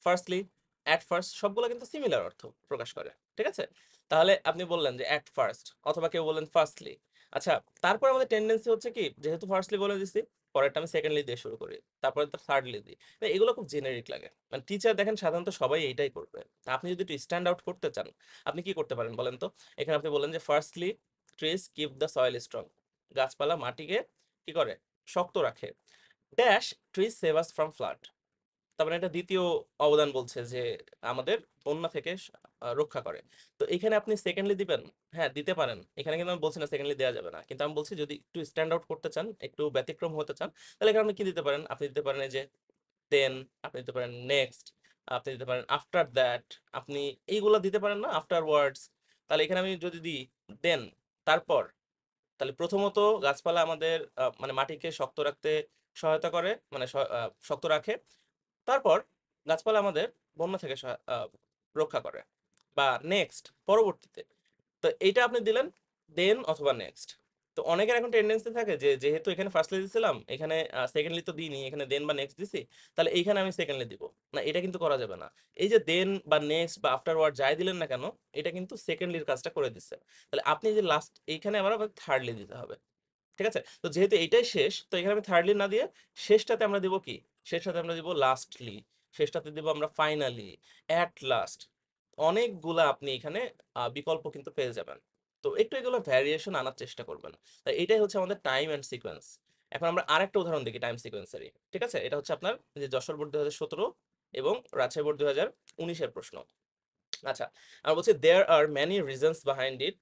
ফার্স্টলি, অ্যাট ফার্স্ট, সবগুলো কিন্তু সিমিলার অর্থ প্রকাশ করে, ঠিক আছে। তাহলে আপনি বললেন যে অ্যাট ফার্স্ট, অথবা কেউ বললেন ফার্স্টলি। আচ্ছা, তারপর আমাদের টেন্ডেন্সি হচ্ছে কি, যেহেতু ফার্স্টলি বলে দিছি, পরেরটা আমি সেকেন্ডলি দিয়ে শুরু করি, তারপরে তো থার্ডলি দিই। তো এগুলো খুব জেনেরিক লাগে, মানে টিচার দেখেন সাধারণত সবাই এইটাই করবে। তা আপনি যদি একটু স্ট্যান্ড আউট করতে চান, আপনি কি করতে পারেন বলেন তো? এখানে আপনি বললেন যে firstly trees keep the soil strong, গাছপালা মাটিকে কি করে? শক্ত রাখে। Dash trees save us from flood, তার মানে এটা দ্বিতীয় অবদান বলছে যে আমাদের বন্যা থেকে রক্ষা করে। তো এখানে আপনি সেকেন্ডলি দিবেন, হ্যাঁ দিতে পারেন, এখানে কিন্তু আমি বলছি না সেকেন্ডলি দেওয়া যাবে না, কিন্তু আমি বলছি যদি একটু স্ট্যান্ড আউট করতে চান, একটু ব্যতিক্রম হতে চান, তাহলে এখানে আপনি কি দিতে পারেন? আপনি দিতে পারেন এই যে দেন, আপনি দিতে পারেন নেক্সট, আপনি দিতে পারেন আফটার দ্যাট, আপনি এইগুলা দিতে পারেন না, আফটার ওয়ার্ডস। তাহলে এখানে আমি যদি দিই দেন, তারপর, তাহলে প্রথমত গাছপালা আমাদের মানে মাটিকে শক্ত রাখতে সহায়তা করে, মানে শক্ত রাখে। তারপর গাছপালা আমাদের বন্যা থেকে রক্ষা করে। বা নেক্সট, পরবর্তীতে। তো এইটা আপনি দিলেন দেন অথবা নেক্সট। তো অনেকের এখন টেন্ডেন্সি থাকে যে যেহেতু এখানে ফার্স্টলি দিছিলাম, এখানে সেকেন্ডলি তো দিইনি, এখানে দেন বা নেক্সট দিছি, তাহলে এইখানে আমি সেকেন্ডলি দিব। না, এটা কিন্তু করা যাবে না। এই যে দেন বা নেক্সট বা আফটারওয়ার্ড যাই দিলেন না কেন, এটা কিন্তু সেকেন্ডলির কাজটা করে দিচ্ছে। তাহলে আপনি যে লাস্ট এইখানে আবার থার্ডলি দিতে হবে। ঠিক আছে? তো যেহেতু এইটাই শেষ, তো এখানে আমি থার্ডলি না দিয়ে শেষটাতে আমরা দিব কি? শেষটাতে আমরা দিব লাস্টলি, শেষটাতে দিব আমরা ফাইনালি, অ্যাট লাস্ট। অনেকগুলা আপনি এখানে বিকল্প কিন্তু পেয়ে যাবেন। তো একটু এগুলো ভ্যারিয়েশন আনার চেষ্টা করবেন। তাই এটাই হচ্ছে আমাদের টাইম অ্যান্ড সিকোয়েন্স। এখন আমরা আরেকটা উদাহরণ দেখি টাইম সিকোয়েন্সেরই। ঠিক আছে? এটা হচ্ছে আপনার যে যশোর বোর্ড 2017 এবং রাজশাহী বোর্ড 2019-এর প্রশ্ন। আচ্ছা, আর বলছে there are many reasons behind it.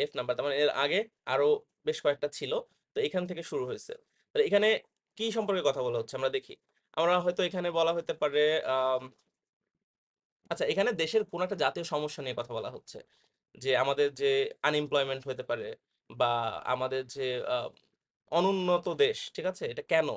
F number, তার মানে এর আগে আরো বেশ কয়েকটা ছিল। তো এখান থেকে শুরু হয়েছে। তাহলে এখানে কি সম্পর্কে কথা বলা হচ্ছে আমরা দেখি। আমরা হয়তো এখানে বলা হতে পারে আম, আচ্ছা, এখানে দেশের কোন একটা জাতীয় সমস্যা নিয়ে কথা বলা হচ্ছে। যে আমাদের যে আনএমপ্লয়মেন্ট হতে পারে, বা আমাদের যে আহ, অনুন্নত দেশ, ঠিক আছে, এটা কেন,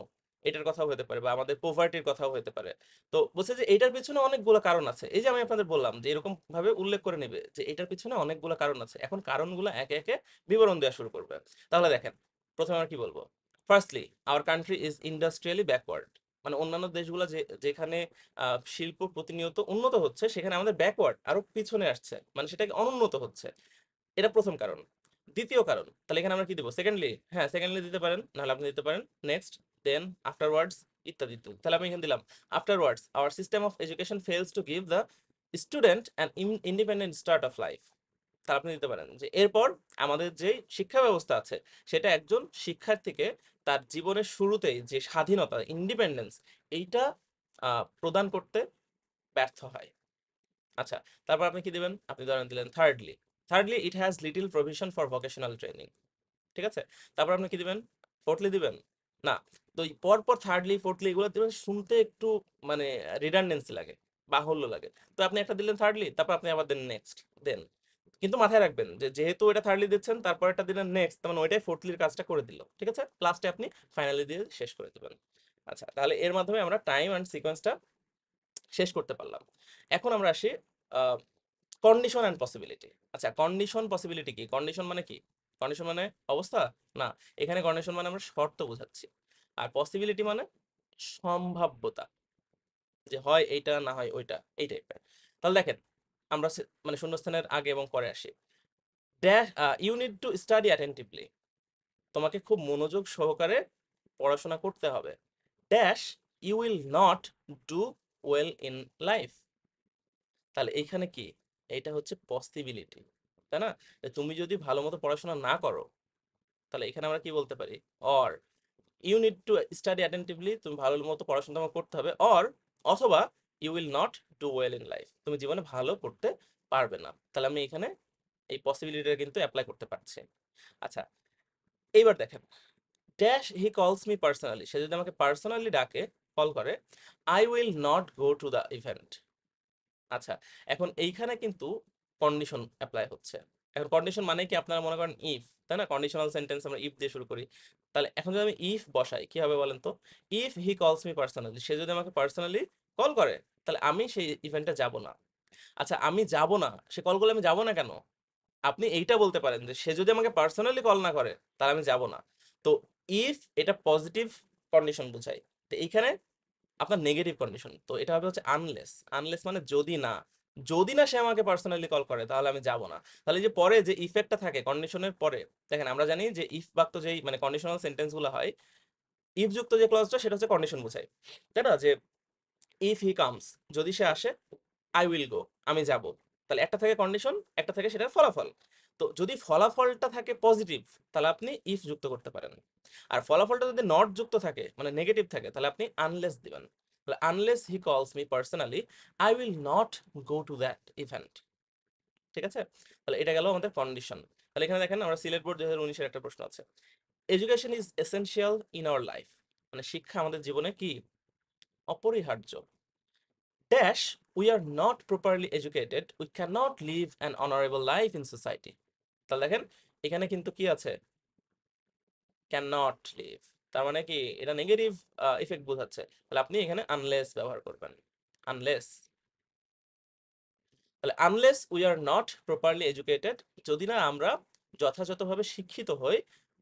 এটার কথাও হতে পারে, বা আমাদের পোভার্টির কথাও হতে পারে। তো বলছে যে এটার পিছনে অনেকগুলো কারণ আছে। এই যে আমি আপনাদের বললাম যে এরকম ভাবে উল্লেখ করে নেবে যে এটার পিছনে অনেকগুলো কারণ আছে। এখন কারণগুলো একে একে বিবরণ দেওয়া শুরু করবে। তাহলে দেখেন, প্রথমে আমরা কি বলবো। Firstly, our country is industrially backward. মানে অন্যান্য দেশগুলো যেখানে শিল্প প্রতিনিয়ত উন্নত হচ্ছে, সেখানে আমাদের ব্যাকওয়ার্ড, আরো পিছনে আসছে, মানে সেটাকে অনুন্নত হচ্ছে। এটা প্রথম কারণ। দ্বিতীয় কারণ, তাহলে এখানে আমরা কি দিব? সেকেন্ডলি, হ্যাঁ সেকেন্ডলি দিতে পারেন, নাহলে আপনি দিতে পারেন নেক্সট, দেন, আফটারওয়ার্ডস, ইত্যাদি ইত্যাদি। তাহলে আমি এখানে দিলাম afterwards our system of education fails to give the student an independent start of life. তাহলে আপনি দিতে পারেন যে এরপর আমাদের যে শিক্ষা ব্যবস্থা আছে, সেটা একজন শিক্ষার্থীকে তার জীবনের শুরুতেই যে স্বাধীনতা, ইন্ডিপেন্ডেন্স, এইটা প্রদান করতে ব্যর্থ হয়। আচ্ছা, তারপর আপনি কি দিবেন? আপনি ধরেন দিলেন thirdly. Thirdly, it has little provision for vocational training. ঠিক আছে? তারপর আপনি কি দিবেন? ফোর্থলি দিবেন? না। তো এই পরপর থার্ডলি ফোর্থলি এগুলো দিবেন, শুনতে একটু মানে রিডান্ডেন্সি লাগে, বাহুল্য লাগে। তো আপনি একটা দিলেন থার্ডলি, তারপর আপনি আবার দেন নেক্সট, দেন। কিন্তু মাথায় রাখবেন যে যেহেতু এটা থার্ডলি দিচ্ছেন, তারপর এটা দিলেন নেক্সট, তার মানে ওইটাই ফোর্থলির কাজটা করে দিল। ঠিক আছে? লাস্টে আপনি ফাইনালি দিয়ে শেষ করে দিবেন। আচ্ছা, তাহলে এর মাধ্যমে আমরা টাইম অ্যান্ড সিকোয়েন্সটা শেষ করতে পারলাম। এখন আমরা আসি কন্ডিশন অ্যান্ড পসিবিলিটি। আচ্ছা, কন্ডিশন পসিবিলিটি কি? কন্ডিশন মানে কি? কন্ডিশন মানে অবস্থা? না, এখানে কন্ডিশন মানে আমরা শর্ত বোঝাচ্ছি। আর পসিবিলিটি মানে সম্ভাব্যতা, যে হয় এইটা, না হয় ওইটা, এই টাইপের। তাহলে দেখেন, আমরা মানে শূন্যস্থানের আগে এবং পরে আসি। Dash, you need to study attentively. তোমাকে খুব মনোযোগ সহকারে পড়াশোনা করতে হবে। Dash, you will not do well in life. তাহলে এইখানে কি? এইটা হচ্ছে পসিবিলিটি, তাই না? যে তুমি যদি ভালো মতো পড়াশোনা না করো, তাহলে এখানে আমরা কি বলতে পারি? Or, you need to study attentively, তুমি ভালো মতো পড়াশোনা তোমাকে করতে হবে। অর, অথবা you will not do well in life, তুমি জীবনে ভালো করতে পারবে না। তাহলে আমি এখানে এই পসিবিলিটিটা কিন্তু অ্যাপ্লাই করতে পারছি। আচ্ছা, এইবার দেখেন, ড্যাশ হি কলস মি পার্সোনালি, সে যদি আমাকে পার্সোনালি ডাকে, কল করে, I will not go to the event. আচ্ছা, এখন এইখানে কিন্তু কন্ডিশন অ্যাপ্লাই হচ্ছে। এখন কন্ডিশন মানে কি? আপনারা মনে করেন ইফ, তাই না? কন্ডিশনাল সেন্টেন্স আমরা ইফ দিয়ে শুরু করি। তাহলে এখন যদি আমি ইফ বসাই, কি হবে বলেন তো? ইফ হি কলস মি পার্সোনালি, সে যদি আমাকে পার্সোনালি কল করে, তাহলে আমি সেই ইভেন্টে যাব না। আচ্ছা, আমি যাব না, সে কল করলে আমি যাব না কেন? আপনি এইটা বলতে পারেন যে সে যদি আমাকে পার্সোনালি কল না করে, তাহলে আমি যাব না। তো ইফ, এটা পজিটিভ কন্ডিশন বোঝায়। তো এইখানে আপনার নেগেটিভ কন্ডিশন, তো এটা হবে হচ্ছে আনলেস। আনলেস মানে যদি না, যদি না সে আমাকে পার্সোনালি কল করে, তাহলে আমি যাব না। তাহলে এই যে পরে যে ইফেক্টটা থাকে কন্ডিশনের পরে, দেখেন আমরা জানি যে ইফ বাক্য যেই মানে কন্ডিশনাল সেন্টেন্স গুলো হয়, ইফ যুক্ত যে ক্লজটা সেটা হচ্ছে কন্ডিশন বোঝায়, তাই না? যে ইফ হি কামস, যদি সে আসে, আই উইল গো, আমি যাব। তাহলে একটা থাকে কন্ডিশন, একটা থাকে সেটার ফলাফল। তো যদি ফলাফলটা থাকে পজিটিভ, তাহলে আপনি ইফ যুক্ত করতে পারেন। আর ফলাফলটা যদি নট যুক্ত থাকে, মানে নেগেটিভ থাকে, তাহলে আপনি আনলেস দিবেন। তাহলে আনলেস হি কলস me personally, I will not go to that event. ঠিক আছে? তাহলে এটা গেল আমাদের কন্ডিশন। তাহলে এখানে দেখেন, আমরা সিলেট বোর্ড 2019-এর একটা প্রশ্ন আছে। Education is essential in our life. মানে শিক্ষা আমাদের জীবনে কি? অপরিহার্য। Dash, we are not properly educated, we can not live an honourable life in society. তাহলে দেখেন, এখানে কিন্তু কি আছে? Can not live. তার মানে কি? এটা নেগেটিভ ইফেক্ট বোঝাচ্ছে। তাহলে আপনি এখানে আনলেস ব্যবহার করবেন। আনলেস, তাহলে unless we are not properly educated, যদি না আমরা যথাযথভাবে শিক্ষিত হই,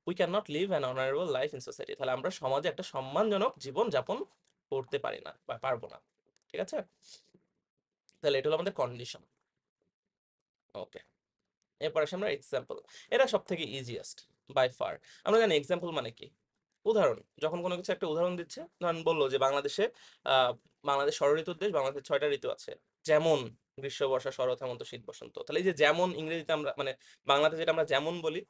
we can not live an honourable life in society, তাহলে আমরা সমাজে একটা সম্মানজনক জীবন যাপন করতে পারি না বা পারবো না। ঠিক আছে, তাহলে এটা হলো আমাদের কন্ডিশন। ওকে, এরপর আসে আমরা এক্সাম্পল। এটা সব থেকে ইজিয়েস্ট বাই ফার। আমরা জানি এক্সাম্পল মানে কি, উদাহরণ। যখন কোনো কিছু একটা উদাহরণ দিচ্ছে, ধরেন বললো যে বাংলাদেশে আহ বাংলাদেশ ষড়ঋতুর দেশ, বাংলাদেশে 6টা ঋতু আছে, যেমন গ্রীষ্ম, বর্ষা, শরৎ, হেমন্ত, শীত, বসন্ত। তাহলে এই যে যেমন ইংরেজিতে আমরা মানে বাংলাতে যেটা আমরা যেমন বলি,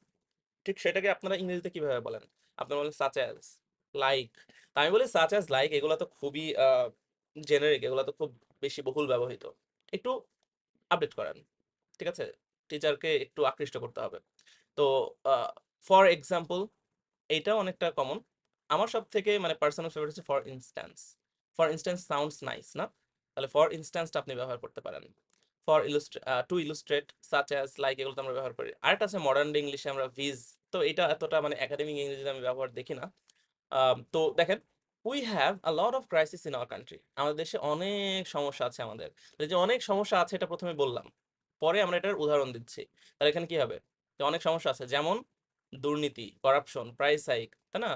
ঠিক সেটাকে আপনারা ইংরেজিতে কিভাবে বলেন? আপনারা বলেন সাচ অ্যাজ, লাইক। আমি বলি সাচ অ্যাজ, লাইক, এগুলো তো খুবই জেনারিক, এগুলো তো খুব বেশি বহুল ব্যবহৃত। একটু আপডেট করেন, ঠিক আছে? টিচারকে একটু আকৃষ্ট করতে হবে। তো ফর এক্সাম্পল এইটাও অনেকটা কমন। আমার সব থেকে মানে পার্সোনাল ফেভারিট হচ্ছে for instance. For instance sounds nice না? তাহলে ফর ইনস্ট্যান্সটা আপনি ব্যবহার করতে পারেন। For to illustrate, such as, like, এগুলো তো আমরা ব্যবহার করি। আরেকটা আছে মডার্ন ডে ইংলিশে আমরা ভিজ, তো এটা এতটা মানে একাডেমিক ইংরেজিতে আমি ব্যবহার দেখি না। তো দেখেন, we have a lot of crisis in our country, আমাদের দেশে অনেক সমস্যা আছে আমাদের। তো এই যে অনেক সমস্যা আছে এটা প্রথমে বললাম, পরে আমরা এটার উদাহরণ দিচ্ছি। তাহলে এখানে কি হবে, যে অনেক সমস্যা আছে, যেমন দুর্নীতি, করাপশন, প্রাইস হাইক, তাই না,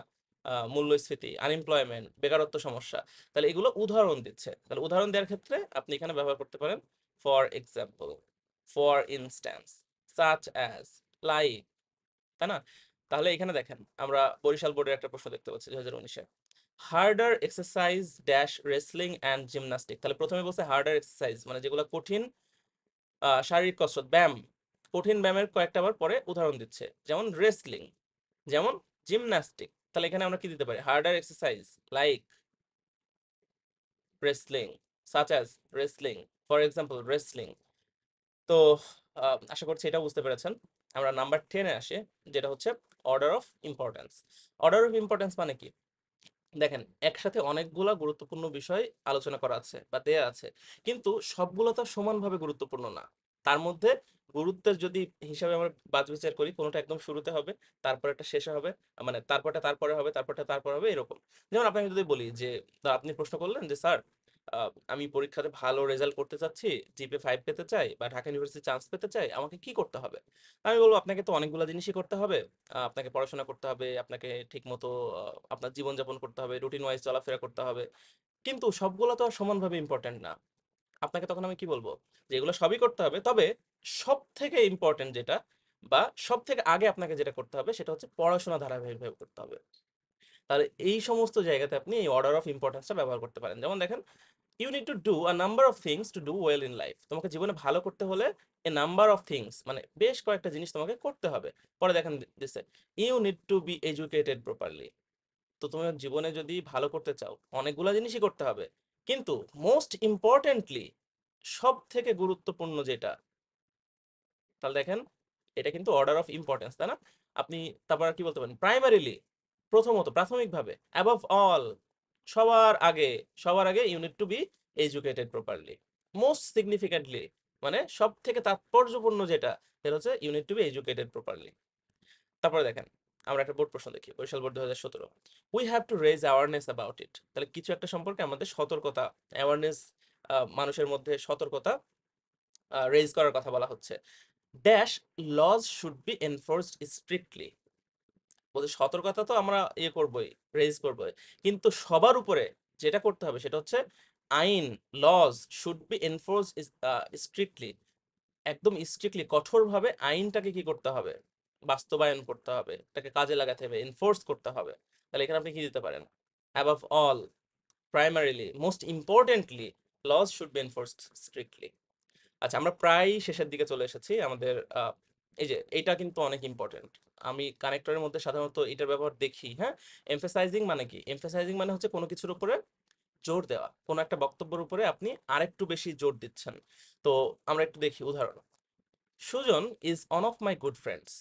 মূল্যস্ফীতি, আনএমপ্লয়মেন্ট, বেকারত্ব সমস্যা। তাহলে এগুলো উদাহরণ দিচ্ছে, তাহলে উদাহরণ দেওয়ার ক্ষেত্রে আপনি এখানে ব্যবহার করতে পারেন for example, for instance, such as, like, তাই না? তাহলে এখানে দেখেন আমরা বরিশাল বোর্ডের একটা প্রশ্ন দেখতে পাচ্ছি 2019-এ, harder exercise dash wrestling and gymnastic. তাহলে প্রথমে বলছে হার্ডার এক্সারসাইজ মানে যেগুলো কঠিন শারীরিক কসরত, ব্যায়াম, কঠিন ব্যায়ামের কয়েকটা আবার পরে উদাহরণ দিচ্ছে, যেমন রেসলিং, যেমন জিমনাস্টিক। তাহলে এখানে আমরা কি দিতে পারি, harder exercise like wrestling, such as wrestling, for example wrestling. তো আশা করছি এটা বুঝতে পেরেছেন। আমরা নাম্বার 10-এ আসি, যেটা হচ্ছে order of importance. Order of importance মানে কি, দেখেন একসাথে অনেকগুলা গুরুত্বপূর্ণ বিষয় আলোচনা করা আছে বা দেয়া আছে, কিন্তু সবগুলো তো সমানভাবে গুরুত্বপূর্ণ না। তার মধ্যে গুরুত্বের যদি হিসাবে আমরা বাছ বিচার করি, কোনোটা একদম শুরুতে হবে, তারপর একটা শেষে হবে, মানে তারপরটা তারপরে হবে, তারপরটা তারপর হবে, এরকম। যেমন আপনাকে যদি বলি যে আপনি প্রশ্ন করলেন যে স্যার, আমি পরীক্ষাতে ভালো রেজাল্ট করতে চাচ্ছি, জিপে 5 পেতে চাই বা ঢাকা ইউনিভার্সিটি চান্স পেতে চাই, আমাকে কি করতে হবে? আমি বলবো আপনাকে তো অনেকগুলো জিনিসই করতে হবে। আপনাকে পড়াশোনা করতে হবে, আপনাকে ঠিকমতো আপনার জীবনযাপন করতে হবে, রুটিন ওয়াইজ চলাফেরা করতে হবে। কিন্তু সবগুলো তো আর সমানভাবে ইম্পর্টেন্ট না। আপনাকে তখন আমি কি বলবো, যে এগুলো সবই করতে হবে, তবে সবথেকে ইম্পর্টেন্ট যেটা বা সবথেকে আগে আপনাকে যেটা করতে হবে সেটা হচ্ছে পড়াশোনা ধারাবাহিকভাবে করতে হবে। তাহলে এই সমস্ত জায়গাতে আপনি এই অর্ডার অফ ইম্পর্টেন্সটা ব্যবহার করতে পারেন। যেমন দেখেন, you need to do a number of things to do well in life. তোমাকে জীবনে ভালো করতে হলে এ নাম্বার অফ থিংস মানে বেশ কয়েকটা জিনিস তোমাকে করতে হবে। পরে দেখেন দিছে, you need to be educated properly. তো তোমার জীবনে যদি ভালো করতে চাও অনেকগুলা জিনিসই করতে হবে, কিন্তু মোস্ট ইম্পর্টেন্টলি সব থেকে গুরুত্বপূর্ণ যেটা, তাহলে দেখেন এটা কিন্তু অর্ডার অফ ইম্পর্টেন্স, তাই না? আপনি তারপর আর কি বলতে পারেন, প্রাইমারিলি, প্রথমত প্রাথমিকভাবে, অ্যাবভ অল, সবার আগে, সবার আগে you need to be educated properly. Most significantly মানে সব থেকে তাৎপর্যপূর্ণ যেটা, সেটা হচ্ছে you need to be educated properly. তারপরে দেখেন আমরা একটা বোর্ড প্রশ্ন দেখি, Barishal board 2017, we have to raise awareness about it. তাহলে কিছু একটা সম্পর্কে আমাদের সতর্কতা, অ্যাওয়ারনেস, মানুষের মধ্যে সতর্কতা রেজ করার কথা বলা হচ্ছে। Dash laws should be enforced strictly. বলতে সতর্কতা তো আমরা ইয়ে করবোই, রেজ করবোই, কিন্তু সবার উপরে যেটা করতে হবে সেটা হচ্ছে আইন, laws should be enforced strictly, একদম স্ট্রিক্টলি কঠোরভাবে আইনটাকে কি করতে হবে, বাস্তবায়ন করতে হবে, এটাকে কাজে লাগাতে হবে, এনফোর্স করতে হবে। তাহলে এখানে আপনি কি দিতে পারেন, above all, primarily, most importantly, laws should be enforced strictly. আচ্ছা, আমরা প্রায় শেষের দিকে চলে এসেছি আমাদের। এই যে এটা কিন্তু অনেক ইম্পর্টেন্ট, আমি কানেক্টরের মধ্যে সাধারণত এটার ব্যবহার দেখি। হ্যাঁ, এমফেসাইজিং মানে কি, এমফেসাইজিং মানে হচ্ছে কোনো কিছুর উপরে জোর দেওয়া, কোনো একটা বক্তব্যের উপরে আপনি আরেকটু বেশি জোর দিচ্ছেন। তো আমরা একটু দেখি উদাহরণ। Sujan is one of my good friends,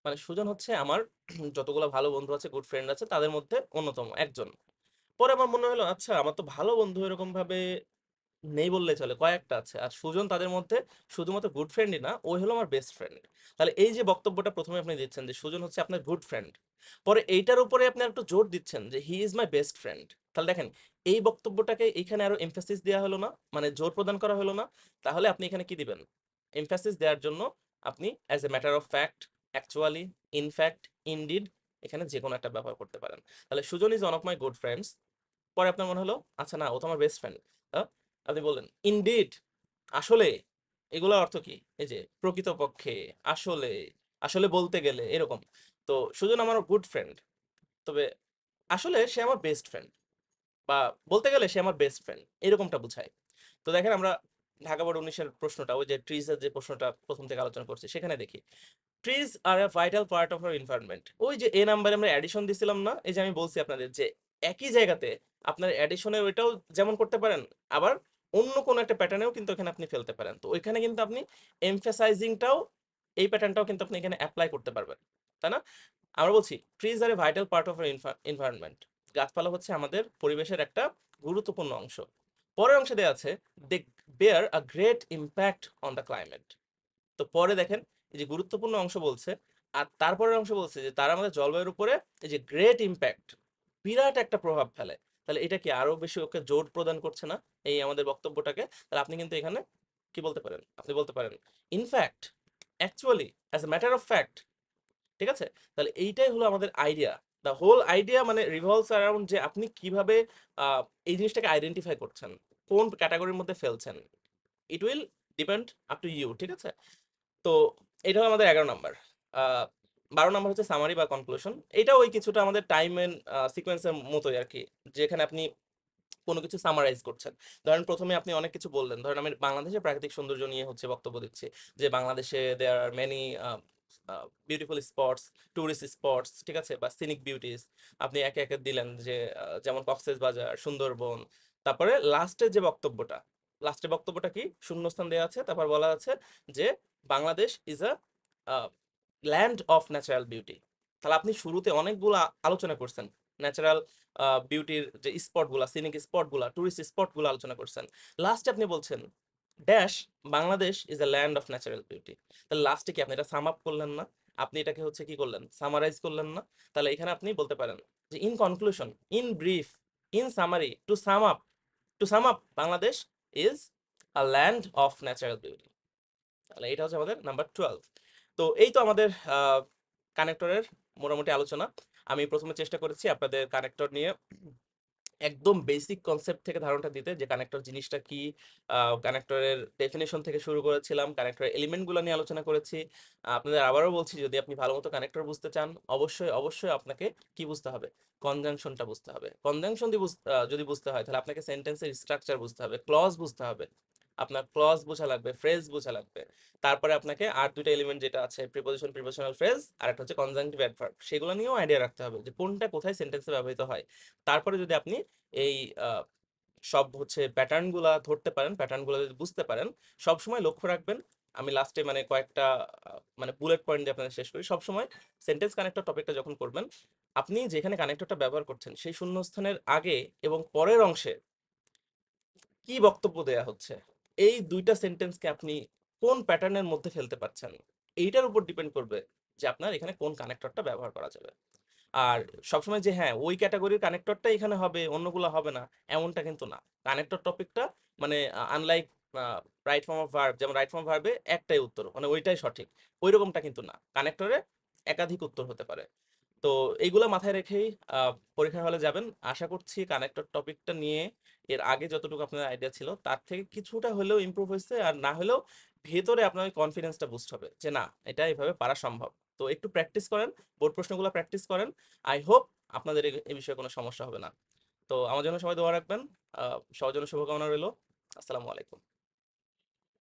মানে সুজন হচ্ছে আমার যতগুলো ভালো বন্ধু আছে, গুড ফ্রেন্ড আছে, তাদের মধ্যে অন্যতম একজন। পরে আমার মনে হলো আচ্ছা আমার তো ভালো বন্ধু এরকম ভাবে নেই বললে চলে, কয়েকটা আছে, আর সুজন তাদের মধ্যে শুধুমাত্র গুড ফ্রেন্ডই না, ওই হলো আমার বেস্ট ফ্রেন্ড। তাহলে এই যে বক্তব্যটা প্রথমে আপনি দিচ্ছেন যে সুজন হচ্ছে আপনার গুড ফ্রেন্ড, পরে এইটার উপরে আপনি একটু জোর দিচ্ছেন যে হি ইজ মাই বেস্ট ফ্রেন্ড। তাহলে দেখেন এই বক্তব্যটাকে এখানে আরো এমফাসিস দেওয়া হলো না, মানে জোর প্রদান করা হলো না। তাহলে আপনি এখানে কি দিবেন? এমফাসিস দেওয়ার জন্য আপনি as a matter of fact, actually, in fact, indeed, এখানে যে কোনো একটা ব্যবহার করতে পারেন। তাহলে Sujan is one of my good friends, পরে আপনার মনে হলো আচ্ছা না ও তো আমার বেস্ট ফ্রেন্ড, আপনি বললেন ইনডিড, আসলে। এগুলোর অর্থ কি? এই যে প্রকৃতপক্ষে, আসলে, আসলে বলতে গেলে এরকম। তো সুজন আমার গুড ফ্রেন্ড, তবে আসলে সে আমার বেস্ট ফ্রেন্ড, বা বলতে গেলে সে আমার বেস্ট ফ্রেন্ড, এরকমটা বুঝায়। তো দেখেন আমরা ঢাকা বোর্ড 19-এর প্রশ্নটা, ওই যে ট্রিজের যে প্রশ্নটা প্রথম থেকে আলোচনা করছি, সেখানে দেখি trees are A vital part of our environment. ওই যে এ নাম্বারে আমরা অ্যাডিশন দিছিলাম না, এই যে আমি বলছি আপনাদের যে একই জায়গাতে আপনার অ্যাডিশনের ওইটাও যেমন করতে পারেন, আবার অন্য কোনো একটা প্যাটার্নেও কিন্তু এখানে আপনি ফেলতে পারেন। তো ওইখানে কিন্তু আপনি এমফাসাইজিংটাও, এই প্যাটার্নটাও কিন্তু আপনি এখানে অ্যাপ্লাই করতে পারবেন, তাই না? আমরা বলছি trees are A vital part of environment, গাছপালা হচ্ছে আমাদের পরিবেশের একটা গুরুত্বপূর্ণ অংশ। পরের অংশে দেওয়া আছে they bear a great impact on the climate. তো পরে দেখেন এই যে গুরুত্বপূর্ণ অংশ বলছে, আর তারপরের অংশ বলছে যে তারা আমাদের জলবায়ুর উপরে এই যে গ্রেট ইম্প্যাক্ট, বিরাট একটা প্রভাব ফেলে। তাহলে এটা কি আরো বেশি ওকে জোর প্রদান করছে না এই আমাদের বক্তব্যটাকে? তাহলে আপনি কিন্তু এখানে কি বলতে পারেন? আপনি বলতে পারেন in fact, actually, as a matter of fact. ঠিক আছে? তাহলে এইটাই হলো আমাদের আইডিয়া। দ্য হোল আইডিয়া মানে রিভলভস অ্যারাউন্ড যে আপনি কিভাবে এই জিনিসটাকে আইডেন্টিফাই করছেন, কোন ক্যাটাগরির মধ্যে ফেলছেন। It will depend up to you, ঠিক আছে? তো এটা হলো আমাদের 11 নাম্বার। 12 নাম্বার হচ্ছে সামারি বা কনক্লুশন। এটাও ওই কিছুটা আমাদের টাইম এন্ড সিকোয়েন্সের মতোই আর কি, যেখানে আপনি কোনো কিছু সামারাইজ করছেন। ধরেন প্রথমে আপনি অনেক কিছু বললেন, ধরেন আমি বাংলাদেশের প্রাকৃতিক সৌন্দর্য নিয়ে হচ্ছে বক্তব্য দিচ্ছি, যে বাংলাদেশে there are many beautiful spots, tourist spots, ঠিক আছে, বা সিনিক বিউটিস। আপনি একে একে দিলেন যে যেমন কক্সেস বাজার, সুন্দরবন। তারপরে লাস্টের বক্তব্যটা কি? শূন্যস্থান দেওয়া আছে, তারপর বলা আছে যে Bangladesh is a land of natural beauty. তাহলে আপনি শুরুতে অনেকগুলো আলোচনা করছেন ন্যাচারাল বিউটির যে স্পটগুলা, সিনিক স্পটগুলা, টুরিস্ট স্পটগুলো আলোচনা করছেন। লাস্টে আপনি বলছেন dash Bangladesh is a land of natural beauty. তাহলে লাস্টে কি আপনি এটা সাম আপ করলেন না? আপনি এটাকে হচ্ছে কি করলেন? সামারাইজ করলেন না? তাহলে এখানে আপনি বলতে পারেন যে in conclusion, in brief, in summary, to sum up Bangladesh is a land of natural beauty. তাহলে এটা হচ্ছে আমাদের নাম্বার 12। তো এই তো আমাদের কানেক্টরের মোটামুটি আলোচনা। আমি প্রথমে চেষ্টা করেছি আপনাদের কানেক্টর নিয়ে একদম বেসিক কনসেপ্ট থেকে ধারণাটা দিতে, যে কানেক্টর জিনিসটা কি, কানেক্টরের ডেফিনেশন থেকে শুরু করেছিলাম, কানেক্টরের এলিমেন্টগুলো নিয়ে আলোচনা করেছি। আপনাদের আবারও বলছি, যদি আপনি ভালো মতো কানেক্টর বুঝতে চান, অবশ্যই অবশ্যই আপনাকে কি বুঝতে হবে? কনজাংশনটা বুঝতে হবে। কনজাংশন যদি বুঝতে হয়, তাহলে আপনাকে সেন্টেন্সের স্ট্রাকচার বুঝতে হবে, ক্লজ বুঝতে হবে। আপনার ক্লজ বোঝা লাগবে, ফ্রেজ বোঝা লাগবে। তারপরে আপনাকে আর দুইটা এলিমেন্ট যেটা আছে, প্রিপোজিশন, প্রিপোজিশনাল ফ্রেজ, আর একটা হচ্ছে কনজাংটিভ অ্যাডভার্ব, সেগুলো নিয়েও আইডিয়া রাখতে হবে যে কোনটা কোথায় সেন্টেন্সে ব্যবহৃত হয়। তারপরে যদি আপনি এই সব হচ্ছে প্যাটার্নগুলা ধরতে পারেন, প্যাটার্নগুলো যদি বুঝতে পারেন, সবসময় লক্ষ্য রাখবেন। আমি লাস্টে মানে কয়েকটা মানে বুলেট পয়েন্ট দিয়ে আপনাদের শেষ করি। সবসময় সেন্টেন্স কানেক্টর টপিকটা যখন করবেন, আপনি যেখানে কানেক্টরটা ব্যবহার করছেন সেই শূন্যস্থানের আগে এবং পরের অংশে কি বক্তব্য দেয়া হচ্ছে, এই দুইটা সেন্টেন্সকে আপনি কোন প্যাটার্নের মধ্যে ফেলতে পারছেন, এইটার উপর ডিপেন্ড করবে যে আপনার এখানে কোন কানেক্টরটা ব্যবহার করা যাবে। আর সবসময় যে হ্যাঁ ওই ক্যাটাগরির কানেক্টরটা এখানে হবে, অন্যগুলো হবে না, এমনটা কিন্তু না। কানেক্টর টপিকটা মানে unlike right form of verb, যেমন রাইট ফর্ম ভার্বে একটাই উত্তর, মানে ওইটাই সঠিক, ওইরকমটা কিন্তু না। কানেক্টরে একাধিক উত্তর হতে পারে। তো এইগুলা মাথায় রেখেই পরীক্ষার হলে যাবেন। আশা করছি কানেক্টর টপিকটা নিয়ে এর আগে যতটুকু আপনার আইডিয়া ছিল তার থেকে কিছুটা হলেও ইমপ্রুভ হয়েছে, আর না হলেও ভেতরে আপনার ওই কনফিডেন্সটা বুস্ট হবে যে না, এটা এইভাবে পারা সম্ভব। তো একটু প্র্যাকটিস করেন, বোর্ড প্রশ্নগুলো প্র্যাকটিস করেন। আই হোপ আপনাদের এই বিষয়ে কোনো সমস্যা হবে না। তো আমার জন্য সবাই দোয়া রাখবেন। সবার জন্য শুভকামনা রইলো। আসসালামু আলাইকুম।